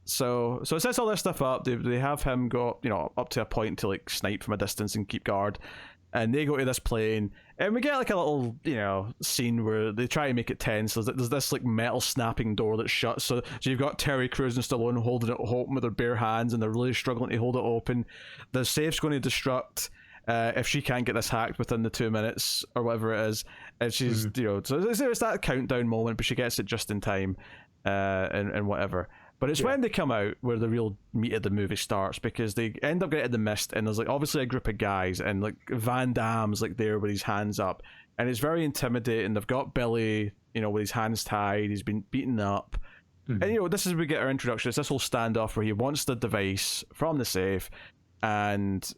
So it sets all this stuff up. They have him go, up to a point to like snipe from a distance and keep guard. And they go to this plane, and we get like a little, scene where they try to make it tense. There's this like metal snapping door that's shut. So you've got Terry Crews and Stallone holding it open with their bare hands, and they're really struggling to hold it open. The safe's going to destruct if she can't get this hacked within the 2 minutes or whatever it is. And she's, so it's that countdown moment, but she gets it just in time, and whatever. But it's when they come out where the real meat of the movie starts, because they end up getting the mist, and there's like obviously a group of guys, and like Van Damme's like there with his hands up, and it's very intimidating. They've got Billy, with his hands tied, he's been beaten up. And this is where we get our introduction. It's this whole standoff where he wants the device from the safe, and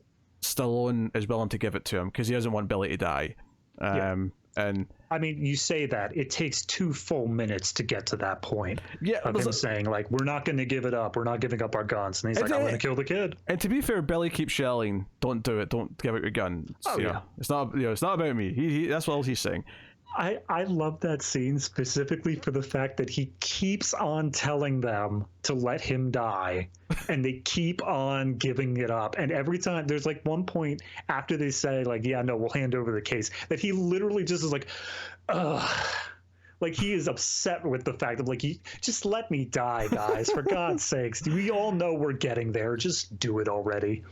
Stallone is willing to give it to him because he doesn't want Billy to die. And
I mean, you say that it takes 2 full minutes to get to that point of him saying, like, we're not going to give it up. We're not giving up our guns. And he's like, I'm going to kill the kid.
And to be fair, Billy keeps yelling, don't do it. Don't give out your gun. It's not about me. He that's what he's saying.
I love that scene specifically for the fact that he keeps on telling them to let him die, and they keep on giving it up. And every time there's like one point after they say like, yeah, no, we'll hand over the case, that he literally just is like, ugh. Like, he is upset with the fact of like, just let me die, guys, for God's sakes. We all know we're getting there. Just do it already.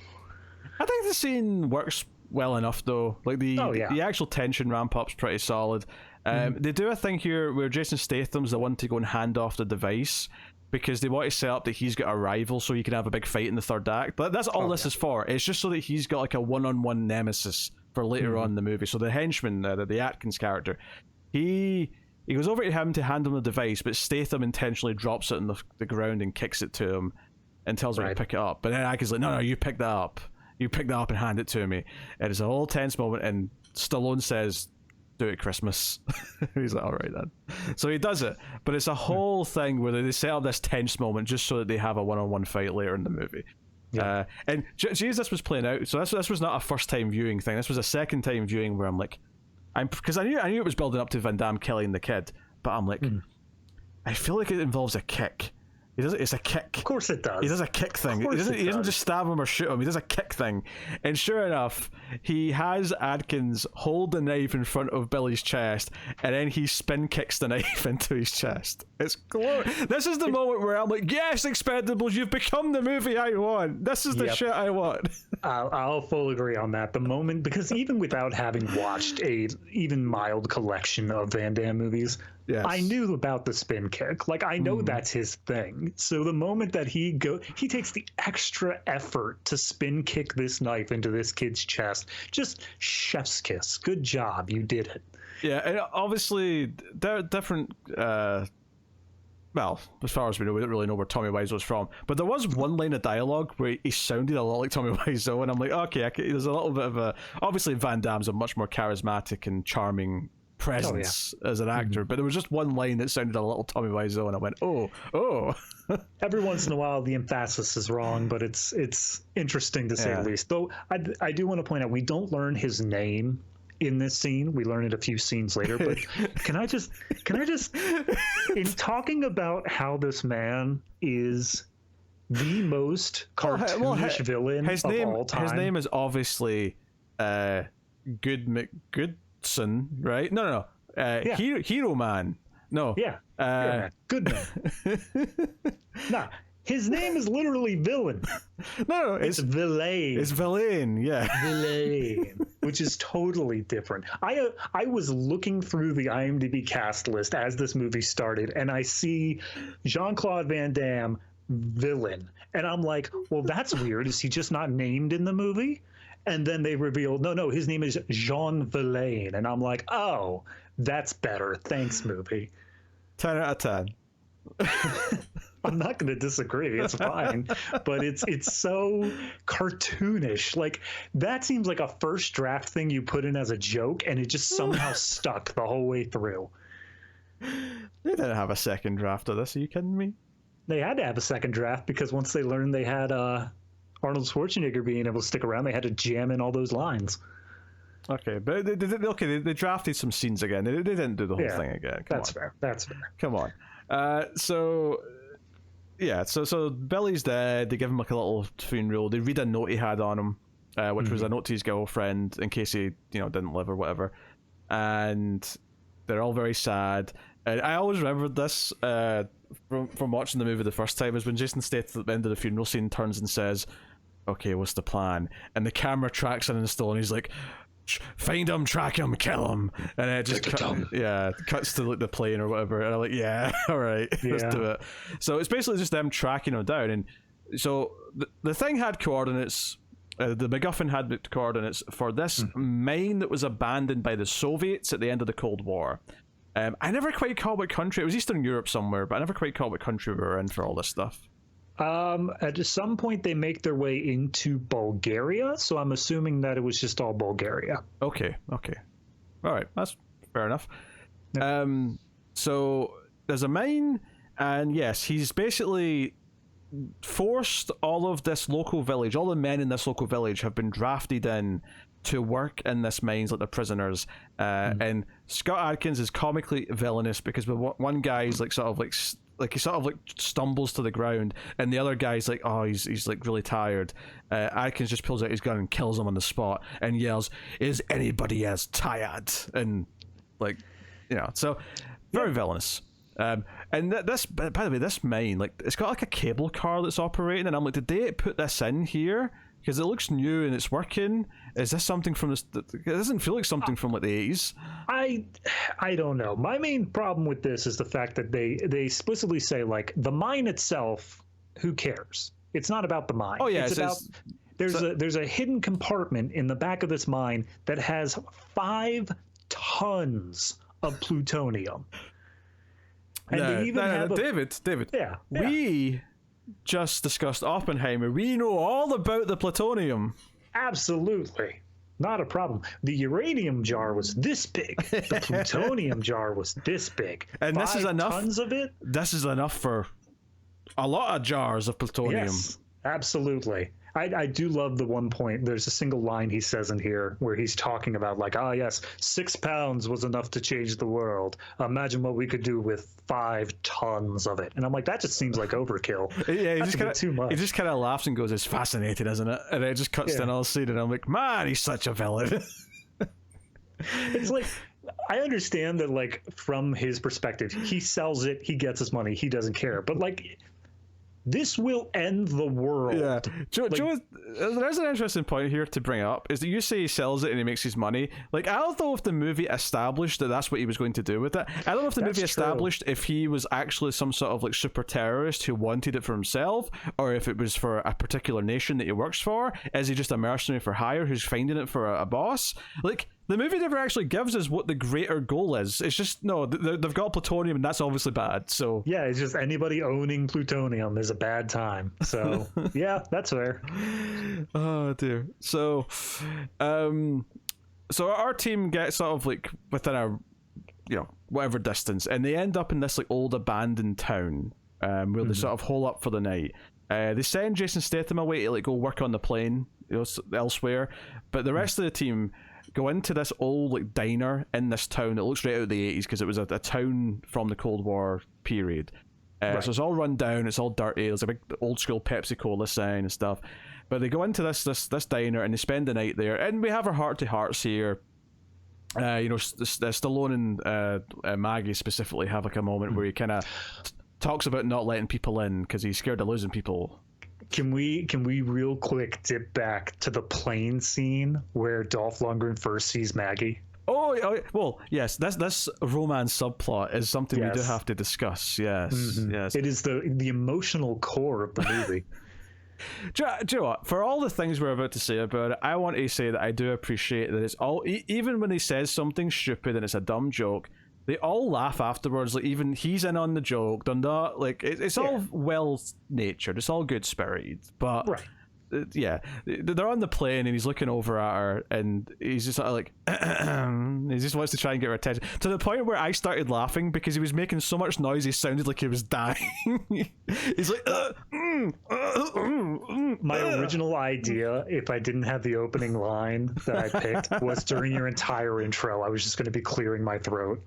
I think the scene works well enough though. Like the actual tension ramp up's pretty solid. They do a thing here where Jason Statham's the one to go and hand off the device because they want to set up that he's got a rival so he can have a big fight in the third act. But that's all this is for. It's just so that he's got like a one-on-one nemesis for later on in the movie. So the henchman, the Atkins character, he goes over to him to hand him the device, but Statham intentionally drops it on the ground and kicks it to him and tells him to pick it up. But then Atkins is like, no, you pick that up. You pick that up and hand it to me. And it's a whole tense moment, and Stallone says, do it Christmas. He's like, all right then. So he does it, but it's a whole thing where they set up this tense moment just so that they have a one-on-one fight later in the movie. And this was playing out, so this was not a first-time viewing thing. This was a second-time viewing where I'm like, because I knew it was building up to Van Damme killing the kid, but I'm like, I feel like it involves a kick. It's a kick. Of
course it does.
He does a kick thing. He doesn't just stab him or shoot him. He does a kick thing. And sure enough, he has Adkins hold the knife in front of Billy's chest, and then he spin kicks the knife into his chest. It's glorious. This is the moment where I'm like, yes, Expendables, you've become the movie I want. This is the shit I want.
I'll fully agree on that. The moment, because even without having watched a even mild collection of Van Damme movies, I knew about the spin kick. Like, I know that's his thing. So the moment that he takes the extra effort to spin kick this knife into this kid's chest, just chef's kiss. Good job. You did it.
Yeah, and obviously, they're different. Well, as far as we know, we don't really know where Tommy Wiseau's from. But there was one line of dialogue where he sounded a lot like Tommy Wiseau, and I'm like, okay, there's a little bit of a... Obviously, Van Damme's a much more charismatic and charming presence as an actor, but there was just one line that sounded a little Tommy Wiseau, and I went, oh.
Every once in a while, the emphasis is wrong, but it's interesting to say the least. Though I do want to point out, we don't learn his name in this scene. We learn it a few scenes later. But can I just, in talking about how this man is the most cartoonish villain of all time.
His name is obviously Good Goodson, right? No. Hero Man. No.
Yeah. Good man. Nah. His name is literally Villain.
No,
it's Villain.
It's Villain, yeah.
Villain, which is totally different. I was looking through the IMDb cast list as this movie started, and I see Jean-Claude Van Damme, Villain. And I'm like, well, that's weird. Is he just not named in the movie? And then they revealed, no, his name is Jean Villain. And I'm like, oh, that's better. Thanks, movie.
10 out of 10.
I'm not going to disagree. It's fine, but it's so cartoonish. Like, that seems like a first draft thing you put in as a joke, and it just somehow stuck the whole way through.
They didn't have a second draft of this. Are you kidding me?
They had to have a second draft because once they learned they had Arnold Schwarzenegger being able to stick around, they had to jam in all those lines.
Okay, but they drafted some scenes again. They didn't do the whole thing again.
That's fair.
Come on. So Billy's dead. They give him like a little funeral. They read a note he had on him, which was a note to his girlfriend in case he didn't live or whatever. And they're all very sad. And I always remembered this from watching the movie the first time, is when Jason Statham at the end of the funeral scene turns and says, "Okay, what's the plan?" And the camera tracks in still, and he's like, "Find him, track him, kill him," and it just cuts to like the plane or whatever, and I'm like, yeah, all right, let's do it. So it's basically just them tracking him down, and so the thing had coordinates. The MacGuffin had coordinates for this mine that was abandoned by the Soviets at the end of the Cold War. I never quite caught what country. It was Eastern Europe somewhere, but I never quite caught what country we were in for all this stuff.
At some point they make their way into Bulgaria, so I'm assuming that it was just all Bulgaria.
Okay. All right, that's fair enough. Yep. So there's a mine, and yes, he's basically forced all of this local village, all the men in this local village have been drafted in to work in this mines like they're prisoners. And Scott Adkins is comically villainous because one guy's like sort of stumbles to the ground, and the other guy's like, oh, he's like really tired. Adkins just pulls out his gun and kills him on the spot and yells, "Is anybody else tired?" And so very villainous. And this, by the way, this mine, like, it's got like a cable car that's operating, and I'm like, did they put this in here Because it looks new and it's working. Is this something from this? It doesn't feel like something from like the 80s.
I don't know. My main problem with this is the fact that they explicitly say, like, the mine itself, who cares? It's not about the mine.
Oh yeah,
it's about there's a hidden compartment in the back of this mine that has 5 tons of plutonium. And they even have
David.
Yeah.
We just discussed Oppenheimer. We know all about the plutonium.
Absolutely. Not a problem. The uranium jar was this big. The plutonium jar was this big.
And this is enough.
Tons of it?
This is enough for a lot of jars of plutonium.
Yes, absolutely. I do love the one point. There's a single line he says in here where he's talking about, like, yes, 6 pounds was enough to change the world. Imagine what we could do with 5 tons of it. And I'm like, that just seems like overkill.
Yeah,
That's too much.
He just kind of laughs and goes, "It's fascinating, isn't it?" And it just cuts to another scene, and I'm like, man, he's such a villain.
It's like, I understand that, like, from his perspective, he sells it, he gets his money, he doesn't care. But, like, this will end the world.
Yeah. Joe, there's an interesting point here to bring up, is that you say he sells it and he makes his money. Like, I don't know if the movie established that that's what he was going to do with it. I don't know if the movie established if he was actually some sort of, like, super terrorist who wanted it for himself, or if it was for a particular nation that he works for. Is he just a mercenary for hire who's finding it for a boss? Like, the movie never actually gives us what the greater goal is. It's just, no, they've got plutonium, and that's obviously bad. So
yeah, it's just anybody owning plutonium is a bad time. So yeah, that's fair.
Oh dear. So, so our team gets sort of like within a, whatever distance, and they end up in this like old abandoned town, where they sort of hole up for the night. They send Jason Statham away to like go work on the plane, elsewhere, but the rest of the team go into this old like diner in this town that looks right out of the 80s, because it was a town from the Cold War period. So it's all run down, it's all dirty, there's a big old school Pepsi Cola sign and stuff. But they go into this diner and they spend the night there, and we have our heart to hearts here. Stallone and Maggie specifically have like a moment where he kind of talks about not letting people in because he's scared of losing people.
Can we real quick dip back to the plane scene where Dolph Lundgren first sees Maggie?
Oh well, yes. This romance subplot is something we do have to discuss. Yes, yes.
It is the emotional core of the movie.
Do you know what? For all the things we're about to say about it, I want to say that I do appreciate that it's all. Even when he says something stupid and it's a dumb joke, they all laugh afterwards. Like, even he's in on the joke. They're not like it's all well natured. It's all good spirited. But yeah, they're on the plane and he's looking over at her and he's just sort of like he just wants to try and get her attention, to the point where I started laughing because he was making so much noise he sounded like he was dying. He's like
my original idea, if I didn't have the opening line that I picked, was during your entire intro I was just going to be clearing my throat.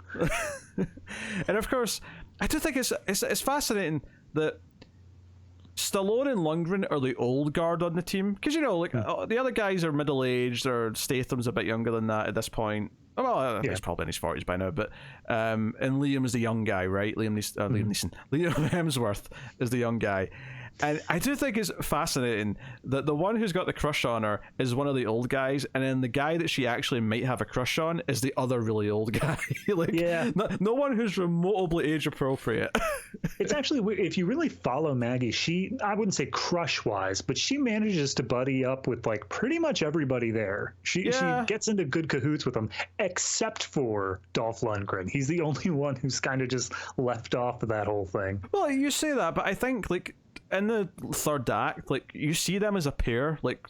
And of course I do think it's fascinating that Stallone and Lundgren are the old guard on the team, because the other guys are middle-aged, or Statham's a bit younger than that at this point. Well, he's probably in his 40s by now, but and Liam's the young guy, right? Liam Hemsworth is the young guy. And I do think it's fascinating that the one who's got the crush on her is one of the old guys, and then the guy that she actually might have a crush on is the other really old guy. No one who's remotely age appropriate.
It's actually weird. If you really follow Maggie, I wouldn't say crush wise, but she manages to buddy up with like pretty much everybody there. She gets into good cahoots with them, except for Dolph Lundgren. He's the only one who's kind of just left off of that whole thing.
Well, you say that, but I think like in the third act, like, you see them as a pair, like,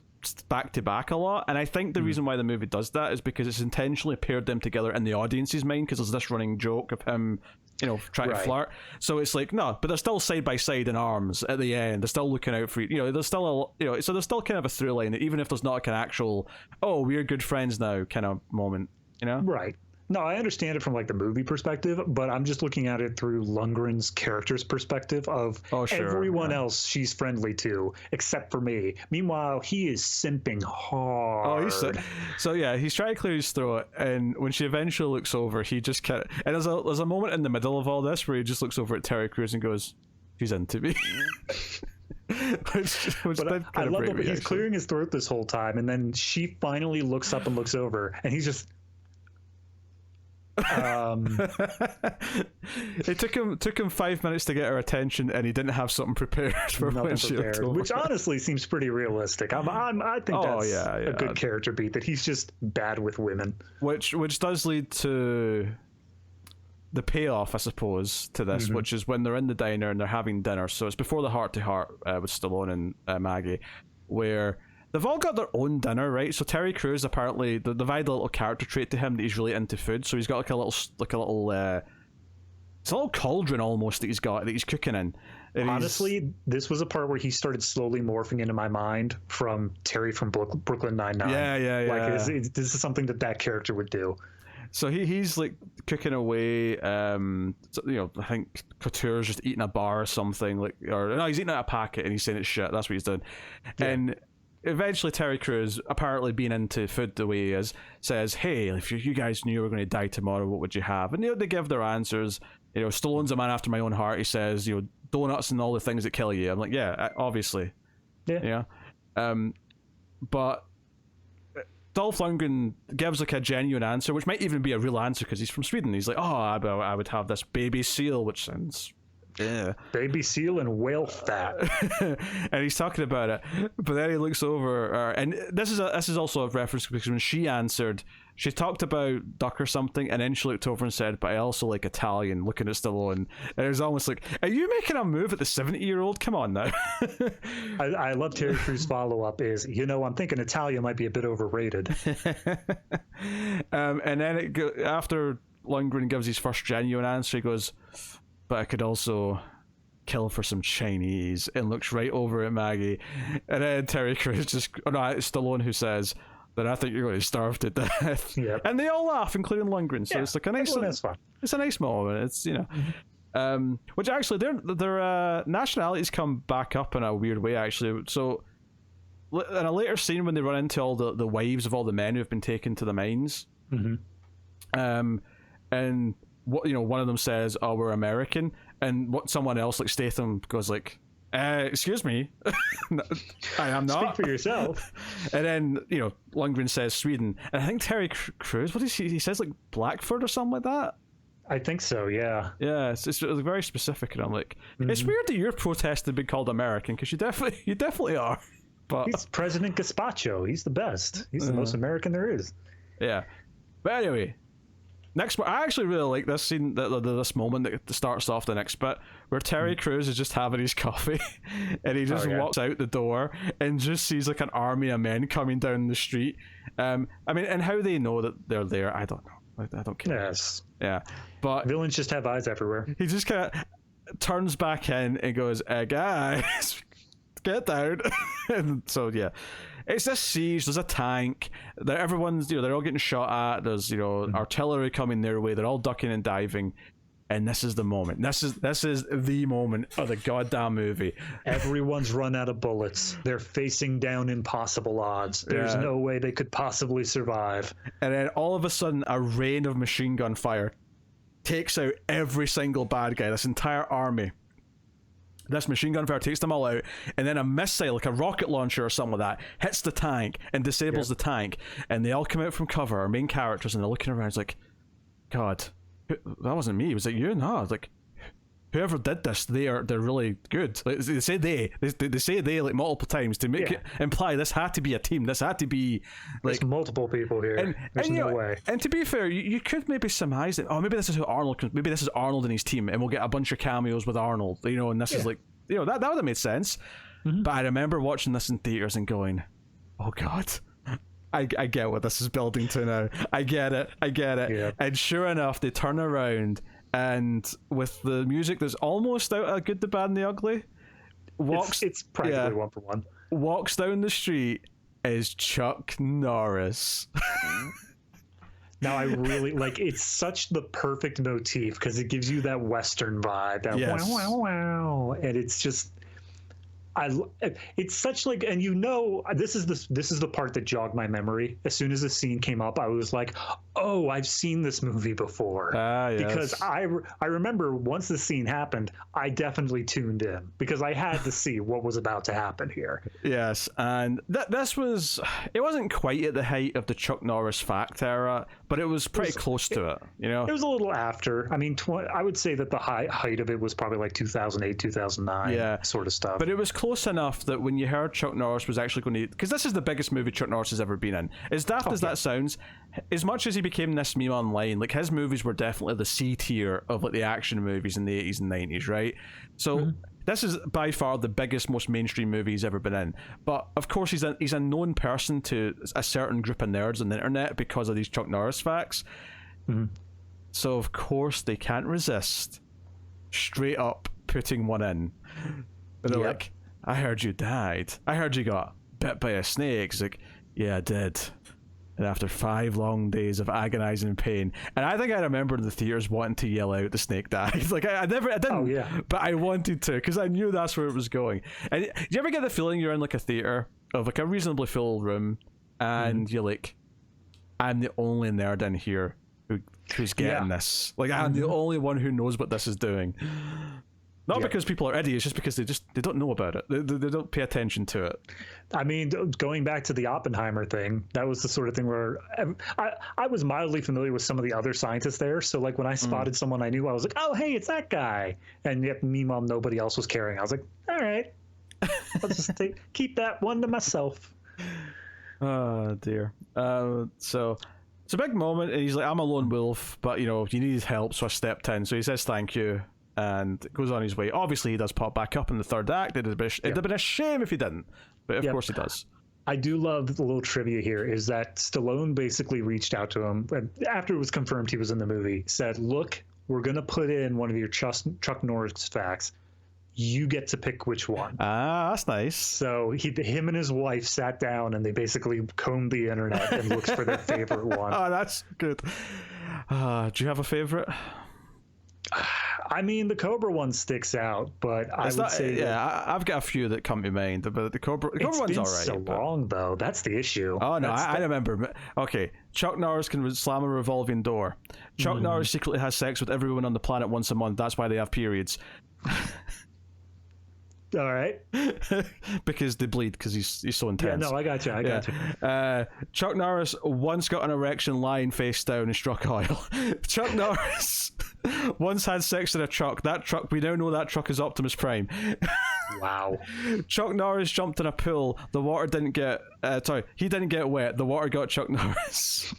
back to back a lot, and I think the reason why the movie does that is because it's intentionally paired them together in the audience's mind, because there's this running joke of him trying to flirt. So it's like, no, but they're still side by side in arms at the end. They're still looking out for there's still so there's still kind of a through line, even if there's not like an actual we're good friends now kind of moment,
right. No, I understand it from like the movie perspective, but I'm just looking at it through Lundgren's character's perspective of everyone else she's friendly to, except for me. Meanwhile, he is simping hard.
He's trying to clear his throat, and when she eventually looks over, he just kind of, and there's a moment in the middle of all this where he just looks over at Terry Crews and goes, "She's into me." which
But
did
I
kind of
love
break
that
me,
he's
actually.
clearing his throat this whole time, and then she finally looks up and looks over, and he's just.
It took him 5 minutes to get her attention, and he didn't have something prepared for when she looked over.
Which honestly seems pretty realistic. I think that's a good character beat, that he's just bad with women.
Which does lead to the payoff, I suppose, to this, which is when they're in the diner and they're having dinner. So it's before the heart-to-heart with Stallone and Maggie, where they've all got their own dinner, right? So Terry Crews, apparently, they've added a little character trait to him that he's really into food. So he's got it's a little cauldron almost that he's cooking in. And
honestly, this was a part where he started slowly morphing into my mind from Terry from Brooklyn Nine-Nine.
Yeah.
Like, this is something that character would do.
So he's like cooking away. I think Couture's just eating a bar or something, he's eating out a packet and he's saying it's shit. That's what he's doing. Yeah. And eventually Terry Crews, apparently being into food the way he is, says, hey, if you guys knew you were going to die tomorrow, what would you have? And they give their answers. Stallone's a man after my own heart. He says, donuts and all the things that kill you. I'm like, yeah, obviously.
Yeah.
But Dolph Lundgren gives like a genuine answer, which might even be a real answer because he's from Sweden. He's like, I would have this baby seal, which sounds... Yeah.
Baby seal and whale fat.
And he's talking about it, but then he looks over, and this is also a reference because when she answered, she talked about duck or something, and then she looked over and said, but I also like Italian, looking at Stallone. And it was almost like, are you making a move at the 70-year-old? Come on now.
I love Terry Crews' follow-up is, I'm thinking Italian might be a bit overrated.
And then after Lundgren gives his first genuine answer, he goes, but I could also kill for some Chinese, and looks right over at Maggie. And then Terry Crews it's Stallone who says, then I think you're going to starve to death.
Yep.
And they all laugh, including Lundgren. So it's like a nice, it's a nice moment. It's, which actually their nationalities come back up in a weird way, actually. So in a later scene when they run into all the wives of all the men who've been taken to the mines, and one of them says, oh, we're American, and what someone else like Statham goes like, excuse me, I am not.
Speak for yourself.
And then Lundgren says Sweden, and I think Terry Crews, what is he says, like Blackford or something like that.
I think so, yeah.
Yeah, it's very specific, and I'm like, it's weird that you're protesting being called American, because you definitely are. But
he's President Gazpacho. He's the best. He's the most American there is.
Yeah. But anyway, I actually really like this scene, this moment that starts off the next bit, where Terry Crews is just having his coffee, and he just walks out the door and just sees like an army of men coming down the street. And how they know that they're there, I don't know. I don't care.
Yes.
Yeah. But
villains just have eyes everywhere.
He just kind of turns back in and goes, guys, get down. And so, yeah. It's a siege. There's a tank. Everyone's, they're all getting shot at. There's, artillery coming their way. They're all ducking and diving. And this is the moment. This is the moment of the goddamn movie.
Everyone's run out of bullets. They're facing down impossible odds. There's no way they could possibly survive.
And then all of a sudden, a rain of machine gun fire takes out every single bad guy. This entire army. This machine gun fire takes them all out, and then a missile, like a rocket launcher or something like that, hits the tank and disables the tank, and they all come out from cover, our main characters, and they're looking around, it's like, God, that wasn't me, was it you? No, it's like, whoever did this, they're really good. Like, they say they like multiple times to make it imply this had to be a team. This had to be like
there's multiple people here. There's no way.
And to be fair, you could maybe surmise that. Oh, maybe this is who Arnold. Maybe this is Arnold and his team, and we'll get a bunch of cameos with Arnold. And this is like that would have made sense. But I remember watching this in theaters and going, "Oh God." I get what this is building to now. I get it.
Yeah.
And sure enough, they turn around, and with the music that's almost out of Good, the Bad, and the Ugly,
it's practically one for one.
Walks down the street is Chuck Norris.
Now I really it's such the perfect motif because it gives you that Western vibe, that wow, wow, wow, and it's just it's such like, and this is the part that jogged my memory. As soon as the scene came up, I was like, oh, I've seen this movie before.
Yes.
Because I remember once the scene happened, I definitely tuned in because I had to see what was about to happen here.
Yes, and it wasn't quite at the height of the Chuck Norris fact era, but it was pretty close to it, you know?
It was a little after. I mean, I would say that the height of it was probably like 2008, 2009 sort of stuff.
But it was close enough that when you heard Chuck Norris was actually going to... Because this is the biggest movie Chuck Norris has ever been in. As daft as that sounds, as much as he became this meme online, like his movies were definitely the C tier of like the action movies in the 80s and 90s, right? So... This is by far the biggest, most mainstream movie he's ever been in. But of course, he's a known person to a certain group of nerds on the internet because of these Chuck Norris facts. So of course they can't resist straight up putting one in. And they're like, I heard you died. I heard you got bit by a snake. It's like, yeah, I did. And after 5 long days of agonizing pain, and I think I remember in the theaters wanting to yell out the snake died. Like I didn't, but I wanted to because I knew that's where it was going. And do you ever get the feeling you're in like a theater of like a reasonably full room, and you're like, I'm the only nerd in here who's getting this. Like I'm the only one who knows what this is doing. Not because people are idiots, just because they don't know about it. They don't pay attention to it.
I mean, going back to the Oppenheimer thing, that was the sort of thing where I was mildly familiar with some of the other scientists there. So like when I spotted someone I knew, I was like, oh, hey, it's that guy. And yet, meanwhile, nobody else was caring. I was like, all right, I'll just keep that one to myself.
Oh, dear. So it's a big moment. And he's like, I'm a lone wolf, but, you needed help, so I stepped in. So he says thank you. And goes on his way. Obviously, he does pop back up in the third act. It'd have been a shame if he didn't, but of course he does.
I do love the little trivia here is that Stallone basically reached out to him after it was confirmed he was in the movie, said, look, we're going to put in one of your Chuck Norris facts. You get to pick which one.
Ah, that's nice.
So him and his wife sat down and they basically combed the internet and looked for their favorite one.
Oh, that's good. Do you have a favorite?
I mean, the Cobra one sticks out, but I would say
I've got a few that come to mind, but the Cobra one's all right.
It's been so long, though. That's the issue.
Oh, no, I remember. Okay, Chuck Norris can slam a revolving door. Chuck Norris secretly has sex with everyone on the planet once a month. That's why they have periods.
All right.
Because they bleed, because he's so intense.
Yeah, no, I got you.
Chuck Norris once got an erection lying face down and struck oil. Chuck Norris once had sex in a truck. That truck, we now know that truck is Optimus Prime.
Wow.
Chuck Norris jumped in a pool. The water didn't get... he didn't get wet. The water got Chuck Norris.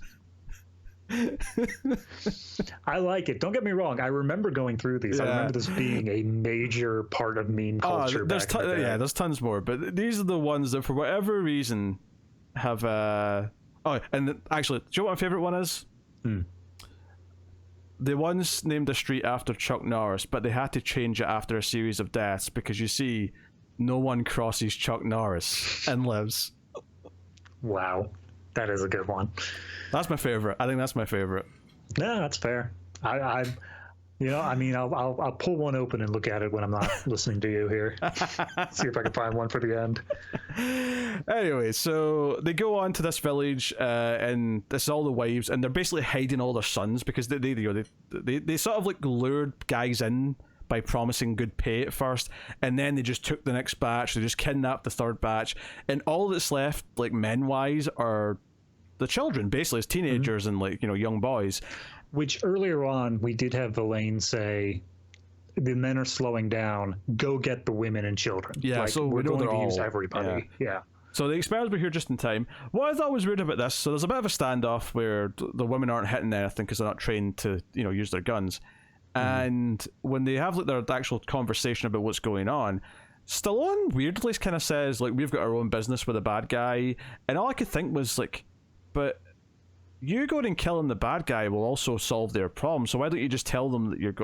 I like it. Don't get me wrong. I remember going through these. I remember this being a major part of meme culture.
There's there's tons more, but these are the ones that, for whatever reason, have. And actually, do you know what my favorite one is? They once named a street after Chuck Norris, but they had to change it after a series of deaths because you see, no one crosses Chuck Norris and lives.
Wow, that is a good one.
That's my favorite. I think that's my favorite.
Yeah, that's fair. I'll pull one open and look at it when I'm not listening to you here. See if I can find one for the end.
Anyway, so they go on to this village, and this is all the wives, and they're basically hiding all their sons because they sort of like lured guys in by promising good pay at first, and then they just took the next batch. They just kidnapped the third batch, and all that's left, like men-wise, are the children, basically, as teenagers and like young boys.
Which earlier on we did have Elaine say, the men are slowing down. Go get the women and children.
Yeah,
like,
so
we're
we know
going
they're
to use
all
everybody. Yeah.
So the Expendables were here just in time. What I thought was weird about this, so there's a bit of a standoff where the women aren't hitting anything because they're not trained to use their guns. And when they have like their actual conversation about what's going on, Stallone weirdly kind of says, like, we've got our own business with a bad guy, and all I could think was like, but you going and killing the bad guy will also solve their problem, so why don't you just tell them that you're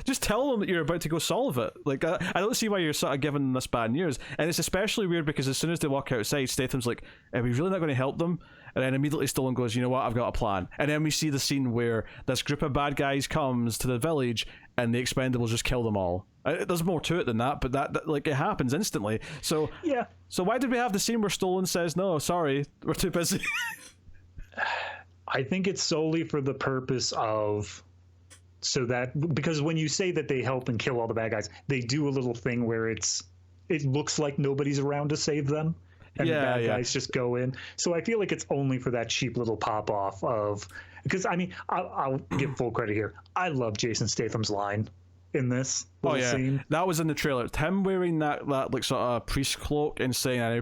just tell them that you're about to go solve it. Like, I don't see why you're sort of giving them this bad news. And it's especially weird because as soon as they walk outside, Statham's like, are we really not going to help them? And then immediately Stallone goes, you know what, I've got a plan. And then we see the scene where this group of bad guys comes to the village and the Expendables just kill them all. There's more to it than that, but that like it happens instantly. So
Yeah.
So why did we have the scene where Stallone says, "No, sorry, we're too busy"?
I think it's solely for the purpose of because when you say that they help and kill all the bad guys, they do a little thing where it looks like nobody's around to save them, and the bad guys just go in. So I feel like it's only for that cheap little pop off of, because I mean, I'll give full credit here. I love Jason Statham's line in this scene.
That was in the trailer. It's him wearing that like sort of priest cloak and saying, I now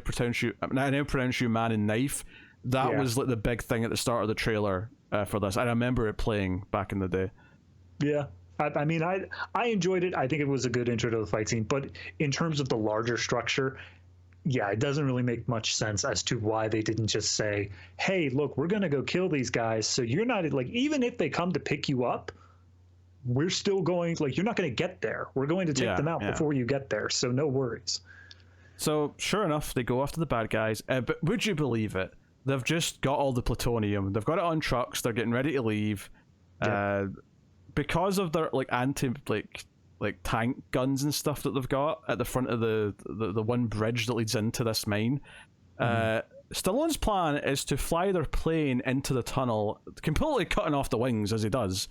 pronounce you man and knife. That was like the big thing at the start of the trailer for this. I remember it playing back in the day.
Yeah. I mean, I enjoyed it. I think it was a good intro to the fight scene. But in terms of the larger structure, it doesn't really make much sense as to why they didn't just say, hey, look, we're going to go kill these guys. So you're not, like, even if they come to pick you up, we're still going, like, you're not going to get there. We're going to take them out before you get there. So no worries. So
sure enough, they go after the bad guys. But would you believe it? They've just got all the plutonium. They've got it on trucks. They're getting ready to leave. Yeah. Because of their like tank guns and stuff that they've got at the front of the one bridge that leads into this mine. Stallone's plan is to fly their plane into the tunnel, completely cutting off the wings as he does.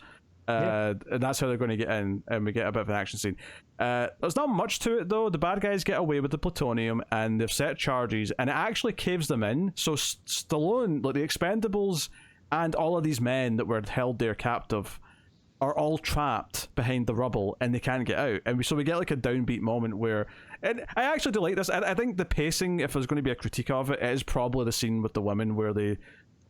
And that's how they're going to get in, and we get a bit of an action scene. There's not much to it though. The bad guys get away with the plutonium, and they've set charges, and it actually caves them in. So Stallone, like the Expendables, and all of these men that were held there captive are all trapped behind the rubble, and they can't get out. And so we get like a downbeat moment where, and I actually do like this. I think the pacing, if there's going to be a critique of it, is probably the scene with the women where they,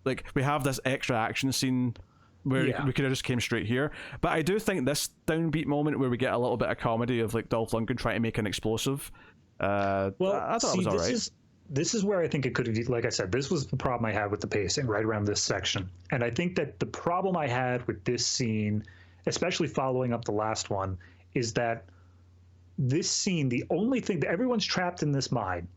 like, we have this extra action scene where we could have just came straight here. But I do think this downbeat moment where we get a little bit of comedy of like Dolph Lundgren trying to make an explosive, I thought it was all right.
This is where I think it could have, like I said, this was the problem I had with the pacing right around this section. And I think that the problem I had with this scene, especially following up the last one, is that this scene, the only thing that everyone's trapped in this mine,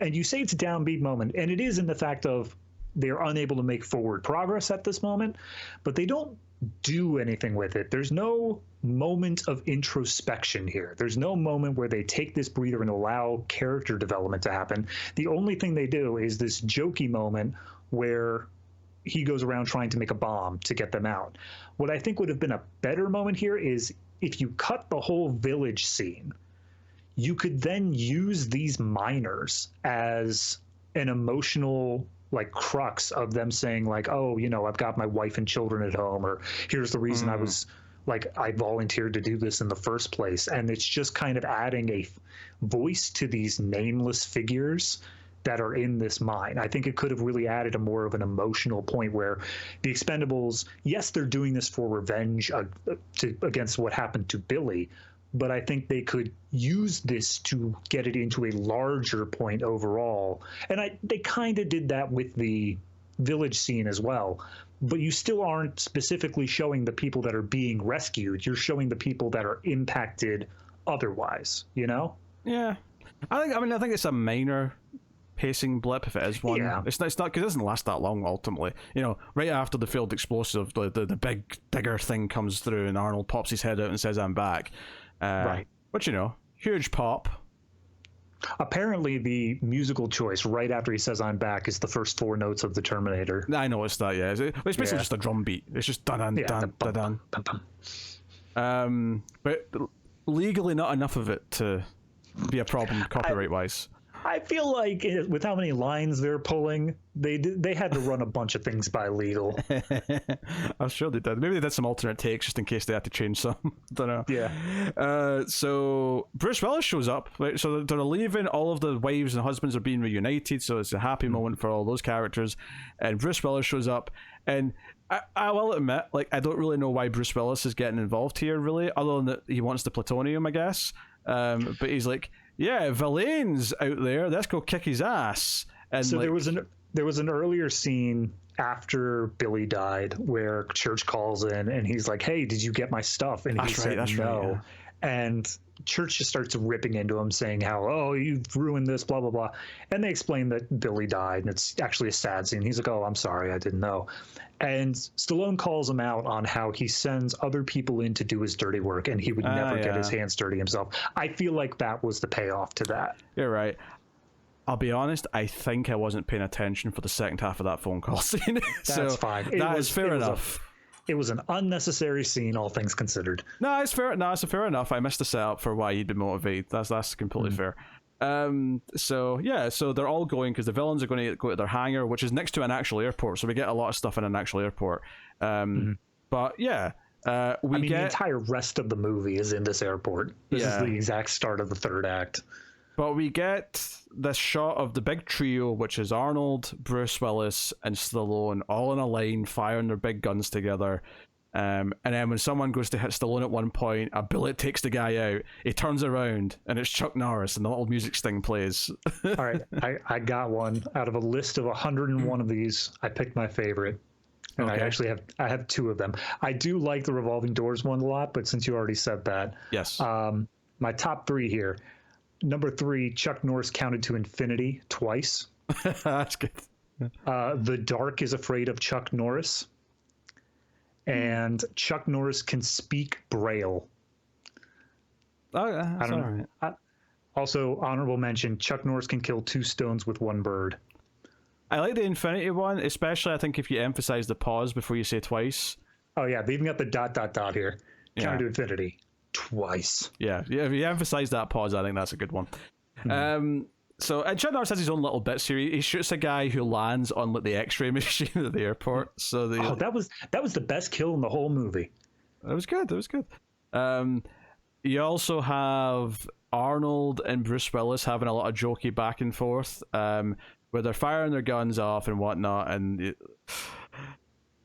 and you say it's a downbeat moment, and it is in the fact of they're unable to make forward progress at this moment, but they don't do anything with it. There's no moment of introspection here. There's no moment where they take this breather and allow character development to happen. The only thing they do is this jokey moment where he goes around trying to make a bomb to get them out. What I think would have been a better moment here is if you cut the whole village scene, you could then use these miners as an emotional like crux of them saying like, oh, you know, I've got my wife and children at home, or here's the reason I volunteered to do this in the first place. And it's just kind of adding a voice to these nameless figures that are in this mine. I think it could have really added a more of an emotional point where the Expendables, yes, they're doing this for revenge against what happened to Billy, but I think they could use this to get it into a larger point overall. And they kind of did that with the village scene as well. But you still aren't specifically showing the people that are being rescued. You're showing the people that are impacted otherwise, you know?
Yeah. I think it's a minor pacing blip if it is one. Yeah. It's not because it doesn't last that long ultimately. You know, right after the failed explosive, the big digger thing comes through and Arnold pops his head out and says, I'm back. Right. But, you know, huge pop.
Apparently, the musical choice right after he says "I'm back" is the first 4 notes of the Terminator.
I noticed that. Yeah, it's basically just a drum beat. It's just dun dun dun dun. But legally, not enough of it to be a problem copyright wise.
I feel like with how many lines they're pulling, they had to run a bunch of things by legal.
I'm sure they did. Maybe they did some alternate takes just in case they had to change some. Don't know.
Yeah.
So Bruce Willis shows up. Right? So they're leaving. All of the wives and husbands are being reunited. So it's a happy moment for all those characters. And Bruce Willis shows up. And I will admit, like, I don't really know why Bruce Willis is getting involved here, really, other than that he wants the plutonium, I guess. But he's like, yeah, Verlaine's out there. Let's go kick his ass. And
so there was an earlier scene after Billy died where Church calls in and he's like, "Hey, did you get my stuff?" And he said no. And Church just starts ripping into him, saying how, oh, you've ruined this, blah, blah, blah. And they explain that Billy died, and it's actually a sad scene. He's like, oh, I'm sorry, I didn't know. And Stallone calls him out on how he sends other people in to do his dirty work, and he would never get his hands dirty himself. I feel like that was the payoff to that.
You're right. I'll be honest, I think I wasn't paying attention for the second half of that phone call scene.
That's fine.
That is fair enough.
It was an unnecessary scene, all things considered.
No, it's fair. No, it's fair enough. I missed the setup for why you'd be motivated. That's completely fair. So they're all going because the villains are going to go to their hangar, which is next to an actual airport. So we get a lot of stuff in an actual airport. But yeah, the
entire rest of the movie is in this airport. This is the exact start of the third act.
But we get this shot of the big trio, which is Arnold, Bruce Willis, and Stallone, all in a line, firing their big guns together. And then when someone goes to hit Stallone at one point, a bullet takes the guy out. He turns around, and it's Chuck Norris, and the little music sting plays.
All right, I got one. Out of a list of 101 of these, I picked my favorite. And okay. I have two of them. I do like the revolving doors one a lot, but since you already said that.
Yes.
My top three here. Number 3, Chuck Norris counted to infinity twice.
That's good.
The Dark is afraid of Chuck Norris. And Chuck Norris can speak Braille.
Oh, that's all right.
Also, honorable mention, Chuck Norris can kill 2 stones with 1 bird.
I like the infinity one, especially I think if you emphasize the pause before you say twice.
Oh, yeah. They even got the ... here. Counted to infinity. Twice.
Yeah, if you emphasize that pause, I think that's a good one. So Chuck Norris has his own little bits here. He shoots a guy who lands on the X-ray machine at the airport. So
that was the best kill in the whole movie.
It was good. You also have Arnold and Bruce Willis having a lot of jokey back and forth, where they're firing their guns off and whatnot, and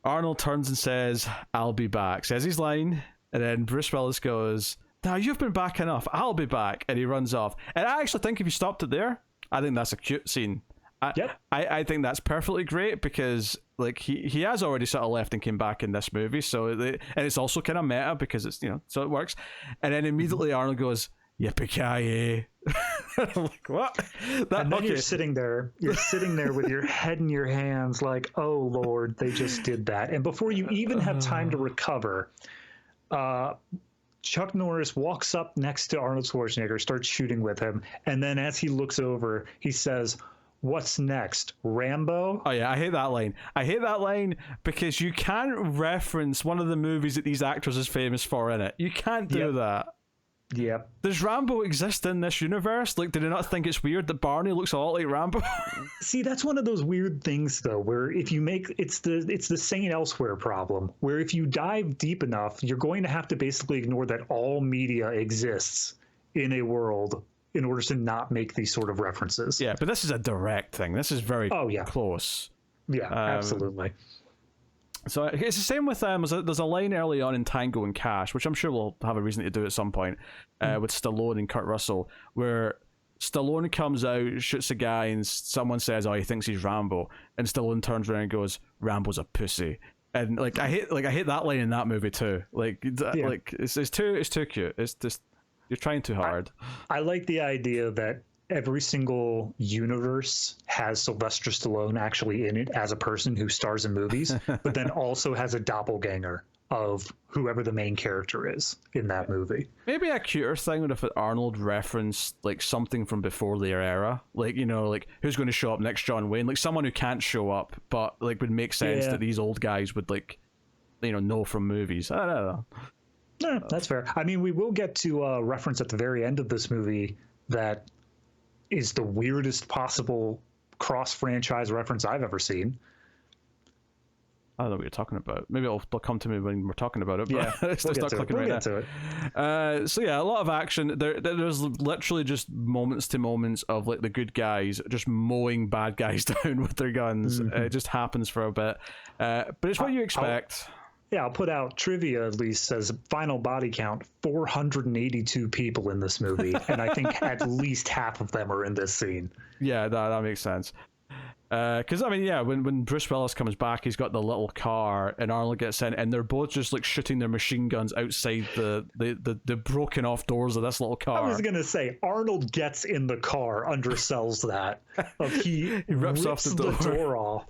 Arnold turns and says, "I'll be back." Says his line. And then Bruce Willis goes, "Now you've been back enough. I'll be back." And he runs off. And I actually think if you stopped it there, I think that's a cute scene. I think that's perfectly great because he has already sort of left and came back in this movie. So and it's also kind of meta because it's so it works. And then immediately Arnold goes, "Yippee-ki-yay." I'm like, what?
And then you're sitting there with your head in your hands like, oh Lord, they just did that. And before you even have time to recover, Chuck Norris walks up next to Arnold Schwarzenegger, starts shooting with him, and then as he looks over, he says, "What's next, Rambo?"
Oh yeah, I hate that line because you can't reference one of the movies that these actors is famous for in it. You can't do that.
Yep.
Does Rambo exist in this universe? Did they not think it's weird that Barney looks a lot like Rambo?
See, that's one of those weird things, though, where if you make it's the Saint Elsewhere problem, where if you dive deep enough, you're going to have to basically ignore that all media exists in a world in order to not make these sort of references.
Yeah, but this is a direct thing. This is very close.
Yeah, absolutely.
So it's the same with them. There's a line early on in Tango and Cash, which I'm sure we'll have a reason to do at some point, with Stallone and Kurt Russell, where Stallone comes out, shoots a guy, and someone says, "Oh, he thinks he's Rambo," and Stallone turns around and goes, "Rambo's a pussy." And I hate that line in that movie too. It's too cute. It's just you're trying too hard.
I like the idea that every single universe has Sylvester Stallone actually in it as a person who stars in movies, but then also has a doppelganger of whoever the main character is in that movie.
Maybe a cuter thing would if Arnold referenced something from before their era, who's going to show up next, John Wayne, someone who can't show up, but would make sense that these old guys would know from movies. I don't know.
No, that's fair. I mean, we will get to a reference at the very end of this movie that is the weirdest possible cross-franchise reference I've ever seen.
I don't know what you're talking about. Maybe they'll come to me when we're talking about it. But
yeah,
it's just not clicking right now. So yeah, a lot of action. There's literally just moments to moments of the good guys just mowing bad guys down with their guns. It just happens for a bit, but it's what you expect.
I'll put out trivia at least says final body count 482 people in this movie, and I think at least half of them are in this scene.
Yeah, that makes sense. Because I mean, yeah, when Bruce Willis comes back, he's got the little car, and Arnold gets in, and they're both just like shooting their machine guns outside the broken off doors of this little car.
I was gonna say Arnold gets in the car, undersells that. He
rips off the
door off,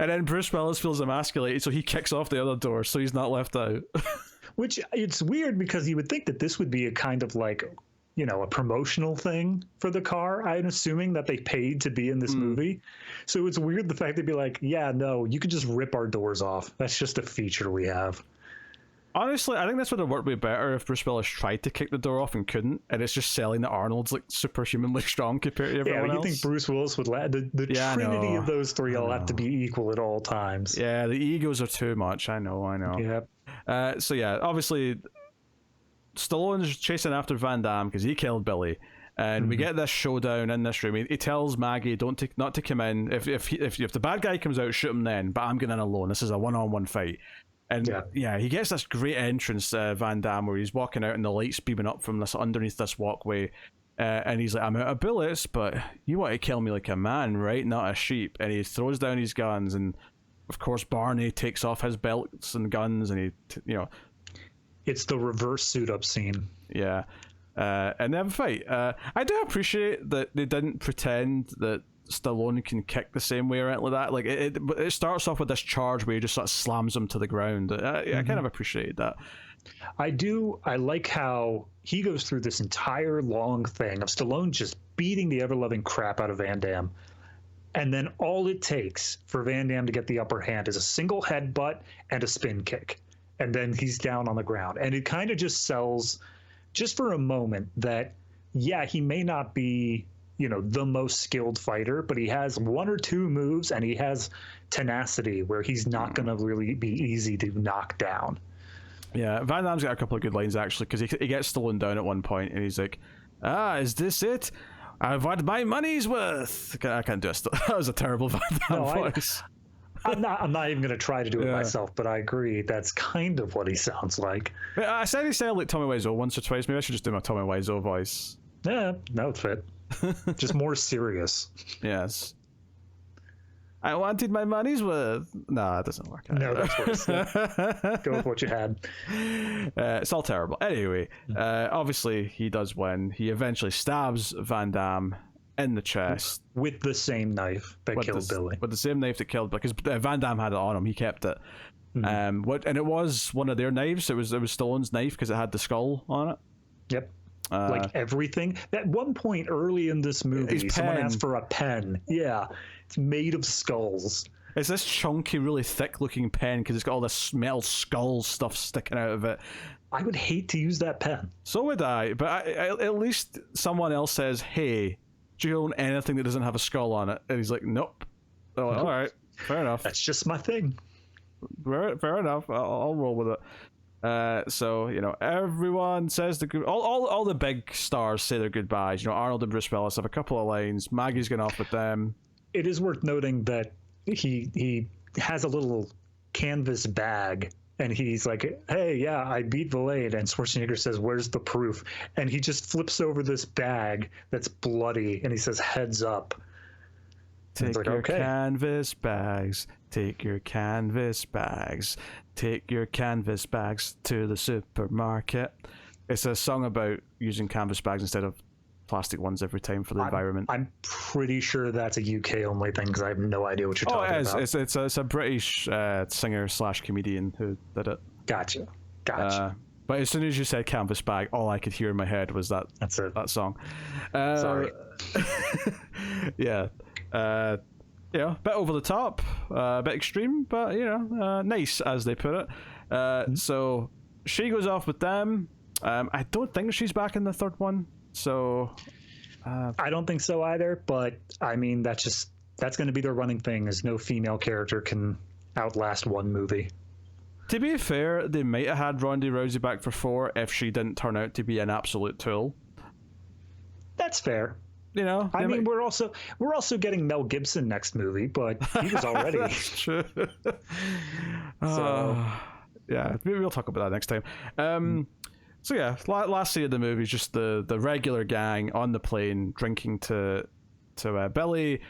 and then Bruce Willis feels emasculated, so he kicks off the other door, so he's not left out.
Which it's weird because you would think that this would be a kind of like, a promotional thing for the car. I'm assuming that they paid to be in this movie. So it's weird the fact they'd be like, yeah, no, you could just rip our doors off. That's just a feature we have.
Honestly, I think this would have worked way better if Bruce Willis tried to kick the door off and couldn't, and it's just selling that Arnold's like superhumanly strong compared to everyone else.
Yeah, you think Bruce Willis would let the trinity of those three all have to be equal at all times.
Yeah, the egos are too much. I know.
Yeah.
So yeah, obviously Stallone's chasing after Van Damme because he killed Billy, and we get this showdown in this room. He tells Maggie not to come in. If the bad guy comes out, shoot him then. But I'm going in alone. This is a one-on-one fight. And yeah, he gets this great entrance, Van Damme, where he's walking out and the light's beaming up from this underneath this walkway, and he's like, "I'm out of bullets, but you want to kill me like a man, right? Not a sheep." And he throws down his guns, and of course Barney takes off his belts and guns, and
it's the reverse suit up scene.
Yeah. And they have a fight. I do appreciate that they didn't pretend that Stallone can kick the same way or anything like that. Like it starts off with this charge where he just sort of slams him to the ground. I kind of appreciate that.
I do. I like how he goes through this entire long thing of Stallone just beating the ever-loving crap out of Van Damme. And then all it takes for Van Damme to get the upper hand is a single headbutt and a spin kick. And then he's down on the ground. And it kind of just sells, just for a moment, that, yeah, he may not be, the most skilled fighter, but he has one or two moves and he has tenacity where he's not going to really be easy to knock down. Yeah,
Van Damme's got a couple of good lines, actually, because he gets Stallone down at one point and he's like, is this it? I've had my money's worth. I can't do it. That was a terrible Van Damme voice.
I'm not even going to try to do it myself, but I agree. That's kind of what he sounds like.
I said he sounded like Tommy Wiseau once or twice. Maybe I should just do my Tommy Wiseau voice.
Yeah, that would fit. Just more serious.
Yes. I wanted my money's worth. No, it doesn't work out.
No, that's worse. Go with what you had.
It's all terrible. Anyway, obviously he does win. He eventually stabs Van Damme in the chest
with the same knife that killed Billy.
With the same knife that killed, because Van Damme had it on him. He kept it. And it was one of their knives. It was Stallone's knife because it had the skull on it.
Yep. Like everything. At one point early in this movie, someone asked for a pen. Yeah, it's made of skulls.
It's this chunky, really thick-looking pen because it's got all this metal skull stuff sticking out of it.
I would hate to use that pen.
So would I, but at least someone else says, "Hey, do you own anything that doesn't have a skull on it?" And he's like, "Nope." Oh, all right, fair enough.
That's just my thing.
Fair enough. I'll roll with it. So everyone says all the big stars say their goodbyes. Arnold and Bruce Willis have a couple of lines. Maggie's going off with them.
It is worth noting that he has a little canvas bag, and he's like, "Hey, yeah, I beat Vilade." And Schwarzenegger says, "Where's the proof?" And he just flips over this bag that's bloody, and he says, "Heads up."
Take your canvas bags. Take your canvas bags. Take your canvas bags to the supermarket. It's a song about using canvas bags instead of plastic ones every time for the environment.
I'm pretty sure that's a UK only thing because I have no idea what you're talking about.
It's a British singer/comedian who did it.
Gotcha.
But as soon as you said canvas bag, all I could hear in my head was that song.
Sorry.
Yeah. Bit over the top, a bit extreme, but nice, as they put it. So she goes off with them. I don't think she's back in the third one. So
I don't think so either. But I mean, that's going to be their running thing. Is no female character can outlast one movie.
To be fair, they might have had Ronda Rousey back for 4 if she didn't turn out to be an absolute tool.
That's fair. I mean, we're also getting Mel Gibson next movie, but he was already.
That's true. Yeah, maybe we'll talk about that next time. So yeah, last scene of the movie is just the regular gang on the plane drinking to Billy,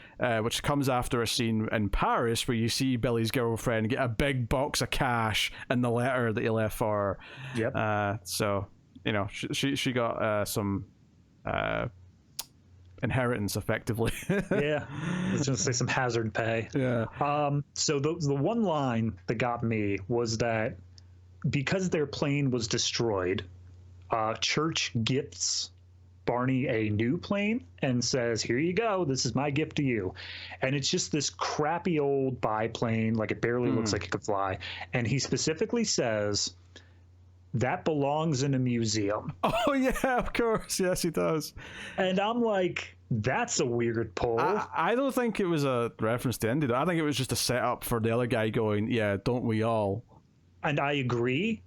which comes after a scene in Paris where you see Billy's girlfriend get a big box of cash in the letter that he left for her.
Yep.
So she got some inheritance effectively.
Yeah, I was gonna say some hazard pay.
Yeah.
So the one line that got me was that because their plane was destroyed, Church gifts Barney a new plane and says, "Here you go. This is my gift to you." And it's just this crappy old biplane, like it barely looks like it could fly. And he specifically says, "That belongs in a museum."
Oh yeah, of course. Yes, he does.
And I'm like, that's a weird pull.
I don't think it was a reference to Indy. I think it was just a setup for the other guy going, "Yeah, don't we all?"
And I agree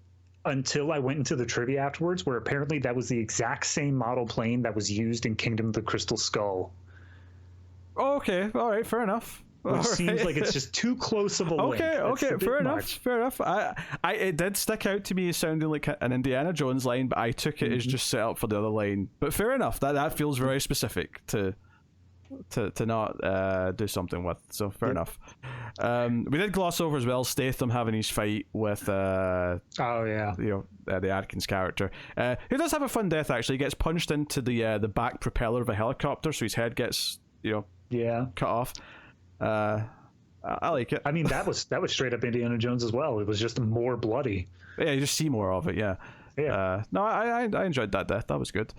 until I went into the trivia afterwards, where apparently that was the exact same model plane that was used in Kingdom of the Crystal Skull.
Oh, okay, all right, fair enough.
Which seems like it's just too close of a link.
Okay, fair enough. It did stick out to me as sounding like an Indiana Jones line, but I took it as just set up for the other line. But fair enough, that feels very specific to not do something with. So fair enough. We did gloss over as well Statham having his fight with the Adkins character, who does have a fun death actually. He gets punched into the back propeller of a helicopter, so his head gets cut off. I like it.
I mean, that was straight up Indiana Jones as well. It was just more bloody.
Yeah, you just see more of it. Yeah. No, I enjoyed that death. That was good.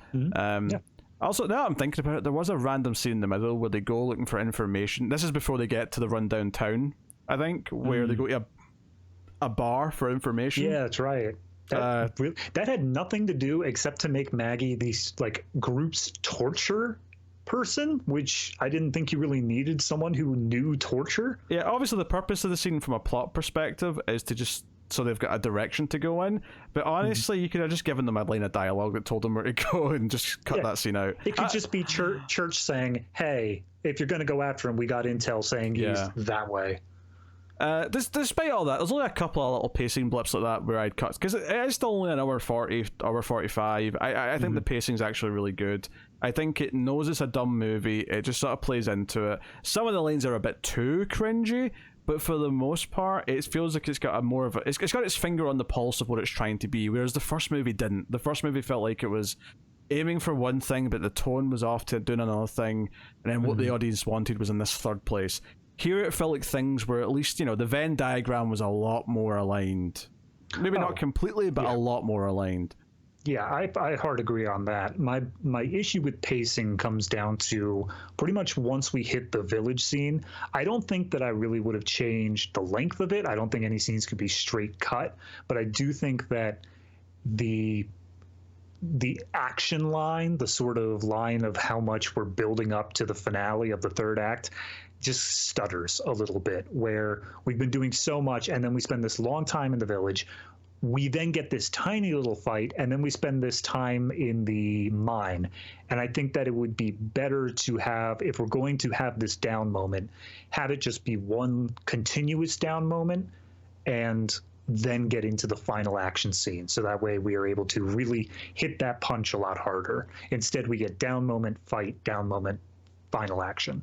Also, now I'm thinking about it, there was a random scene in the middle where they go looking for information. This is before they get to the rundown town, I think, where they go to a bar for information.
Yeah, that's right. That had nothing to do except to make Maggie the group's torture person, which I didn't think you really needed someone who knew torture.
Yeah, obviously the purpose of the scene from a plot perspective is to just so they've got a direction to go in, but honestly you could have just given them a line of dialogue that told them where to go and just cut that scene out.
It could just be church saying, "Hey, if you're going to go after him, we got intel saying he's that way."
Despite all that, there's only a couple of little pacing blips like that where I'd cut, because it is still only an hour 40, hour 45. I think the pacing's actually really good. I think it knows it's a dumb movie. It just sort of plays into it. Some of the lines are a bit too cringy, but for the most part, it feels like it's got it's got its finger on the pulse of what it's trying to be, whereas the first movie didn't. The first movie felt like it was aiming for one thing, but the tone was off to doing another thing, and then what the audience wanted was in this third place. Here it felt like things were at least, the Venn diagram was a lot more aligned. Maybe not completely, but a lot more aligned.
Yeah, I hard agree on that. My issue with pacing comes down to pretty much once we hit the village scene. I don't think that I really would have changed the length of it. I don't think any scenes could be straight cut, but I do think that the action line, the sort of line of how much we're building up to the finale of the third act, just stutters a little bit, where we've been doing so much and then we spend this long time in the village. We then get this tiny little fight, and then we spend this time in the mine. And I think that it would be better to have, if we're going to have this down moment, have it just be one continuous down moment and then get into the final action scene. So that way we are able to really hit that punch a lot harder. Instead, we get down moment, fight, down moment, final action.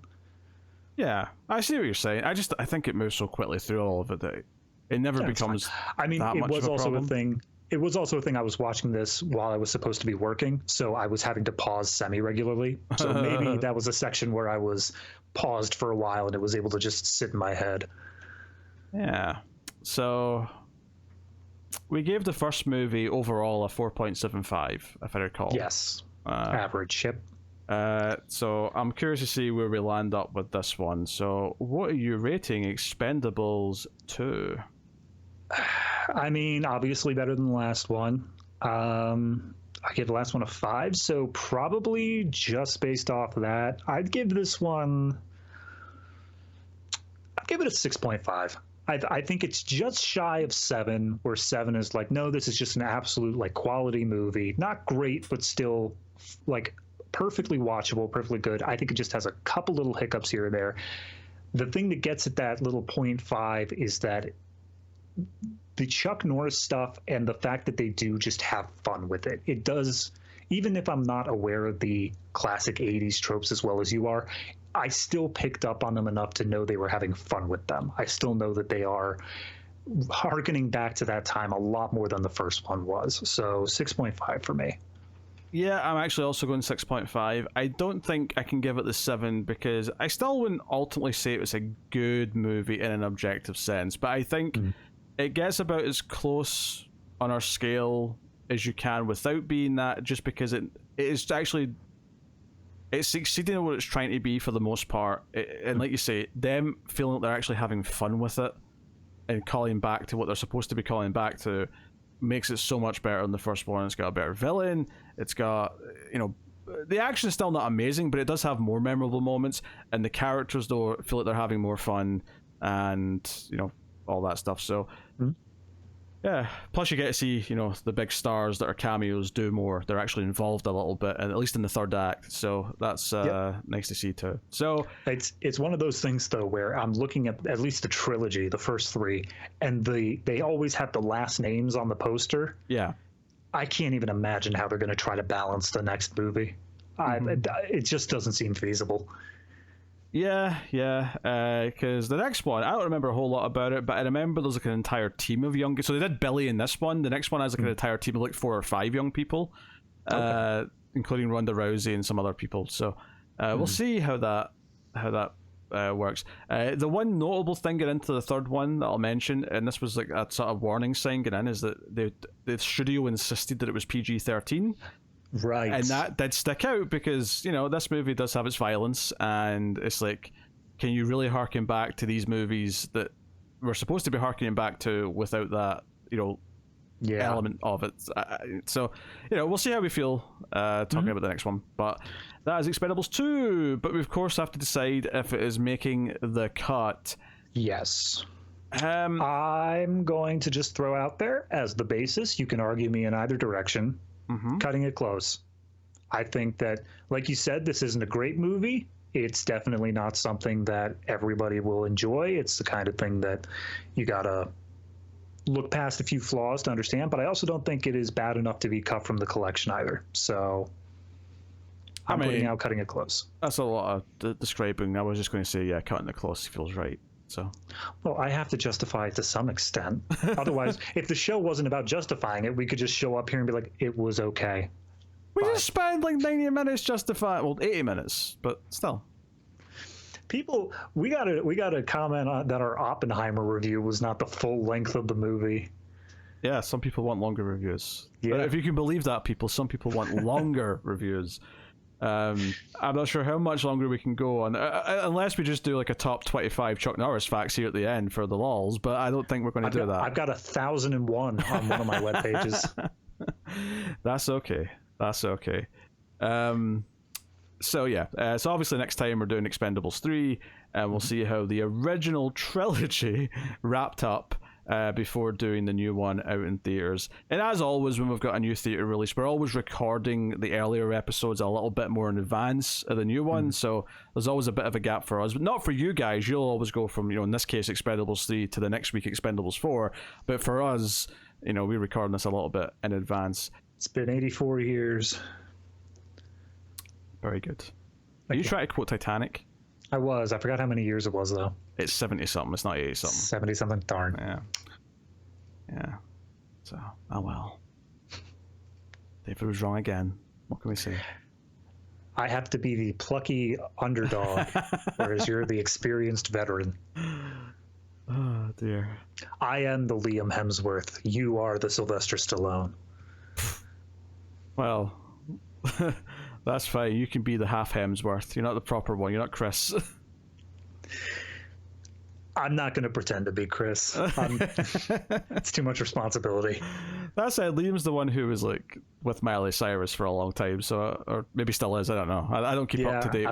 Yeah, I see what you're saying. I think it moves so quickly through all of it that it never becomes.
I mean, it was also a thing. It was also a thing. I was watching this while I was supposed to be working, so I was having to pause semi-regularly. So maybe that was a section where I was paused for a while and it was able to just sit in my head.
Yeah. So we gave the first movie overall a 4.75, if I recall.
Yes. Average ship.
So I'm curious to see where we land up with this one. So what are you rating Expendables 2?
I mean, obviously better than the last one. I gave the last one a 5, so probably just based off of that, I'd give this one, I'd give it a 6.5. I think it's just shy of 7, where 7 is like, no, this is just an absolute quality movie. Not great, but still perfectly watchable, perfectly good. I think it just has a couple little hiccups here and there. The thing that gets at that little 0.5 is that the Chuck Norris stuff and the fact that they do just have fun with it. It does, even if I'm not aware of the classic 80s tropes as well as you are, I still picked up on them enough to know they were having fun with them. I still know that they are harkening back to that time a lot more than the first one was. So 6.5 for me.
Yeah, I'm actually also going 6.5. I don't think I can give it the 7 because I still wouldn't ultimately say it was a good movie in an objective sense, but I think it gets about as close on our scale as you can without being that, just because it is actually, it's succeeding at what it's trying to be for the most part. And like you say, them feeling like they're actually having fun with it and calling back to what they're supposed to be calling back to makes it so much better than the first one. It's got a better villain. It's got, you know, the action's still not amazing, but it does have more memorable moments, and the characters though feel like they're having more fun, and you know, all that stuff. So yeah, plus you get to see, you know, the big stars that are cameos do more. They're actually involved a little bit, and at least in the third act. So that's nice to see too. So
it's one of those things though where I'm looking at least the trilogy, the first 3, and they always have the last names on the poster.
Yeah,
I can't even imagine how they're going to try to balance the next movie. It just doesn't seem feasible.
Yeah, because the next one, I don't remember a whole lot about it, but I remember there's like an entire team of young. So they did Billy in this one. The next one has like an entire team of like 4 or 5 young people, including Ronda Rousey and some other people. So we'll see how that works. The one notable thing getting into the third one that I'll mention, and this was like a sort of warning sign getting in, is that the studio insisted that it was PG-13.
Right.
And that did stick out because, you know, this movie does have its violence, and it's like, can you really harken back to these movies that we're supposed to be harkening back to without that, you know, element of it? So, you know, we'll see how we feel talking about the next one. But that is Expendables 2. But we, of course, have to decide if it is making the cut.
Yes. I'm going to just throw out there as the basis. You can argue me in either direction. Cutting it close. I think that, like you said, this isn't a great movie. It's definitely not something that everybody will enjoy. It's the kind of thing that you gotta look past a few flaws to understand, but I also don't think it is bad enough to be cut from the collection either. So I'm putting out cutting it close.
That's a lot of describing. I was just going to say, yeah, cutting it close feels right. So,
well, I have to justify it to some extent. Otherwise, if the show wasn't about justifying it, we could just show up here and be like, it was okay.
We just spent like 90 minutes justifying, well, 80 minutes, but still.
People, we gotta comment on that our Oppenheimer review was not the full length of the movie.
Yeah, some people want longer reviews.
Yeah.
If you can believe that, people, some people want longer reviews. I'm not sure how much longer we can go on, unless we just do like a top 25 Chuck Norris facts here at the end for the lols, but I don't think we're going to do that.
I've got 1,001 on one of my web pages.
That's okay. So yeah, so obviously next time we're doing Expendables 3, and we'll see how the original trilogy wrapped up before doing the new one out in theaters. And as always, when we've got a new theater release, we're always recording the earlier episodes a little bit more in advance of the new one, so there's always a bit of a gap for us, but not for you guys. You'll always go from, you know, in this case Expendables 3 to the next week Expendables 4, but for us, you know, we record this a little bit in advance.
It's been 84 years.
Very good. Are you trying to quote Titanic?
I forgot how many years it was though.
It's 70 something, it's not 80 something.
70 something, darn.
Yeah. So, oh well. David was wrong again. What can we say?
I have to be the plucky underdog, whereas you're the experienced veteran.
Oh dear.
I am the Liam Hemsworth. You are the Sylvester Stallone.
Well, that's fine. You can be the half Hemsworth. You're not the proper one. You're not Chris.
I'm not going to pretend to be Chris. It's too much responsibility.
That said, Liam's the one who was like with Miley Cyrus for a long time, so, or maybe still is. I don't know. I don't keep up to date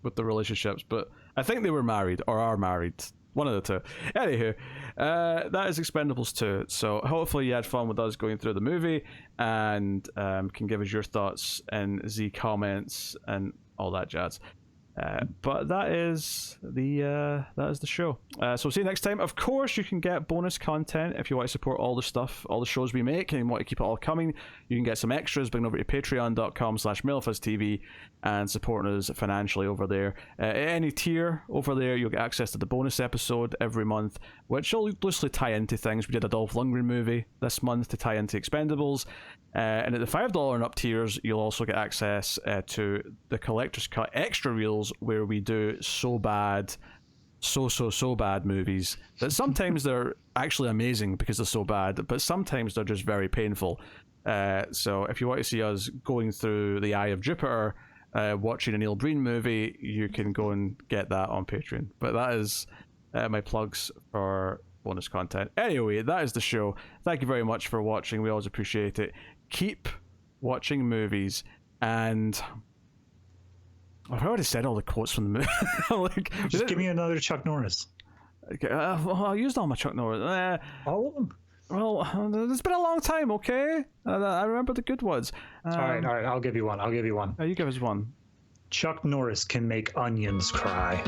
with the relationships, but I think they were married or are married. One of the two. Anywho, that is Expendables 2. So hopefully you had fun with us going through the movie, and can give us your thoughts in the comments and all that jazz. But that is the show. So see you next time. Of course, you can get bonus content if you want to support all the stuff, all the shows we make, and you want to keep it all coming. You can get some extras by going over to patreon.com/MailFuzzTV and supporting us financially over there. At any tier over there, you'll get access to the bonus episode every month, which will loosely tie into things. We did a Dolph Lundgren movie this month to tie into Expendables. And at the $5 and up tiers, you'll also get access to the Collector's Cut extra reels, where we do so bad movies that sometimes they're actually amazing because they're so bad, but sometimes they're just very painful. So if you want to see us going through the Eye of Jupiter, watching a Neil Breen movie, you can go and get that on Patreon. But that is my plugs for bonus content. Anyway, that is the show. Thank you very much for watching. We always appreciate it. Keep watching movies, and I've already said all the quotes from the movie.
Just give me another Chuck Norris.
Okay, well, I used all my Chuck Norris.
All of them?
Well, it's been a long time, okay? I remember the good ones.
All right, I'll give you one.
You give us one.
Chuck Norris can make onions cry.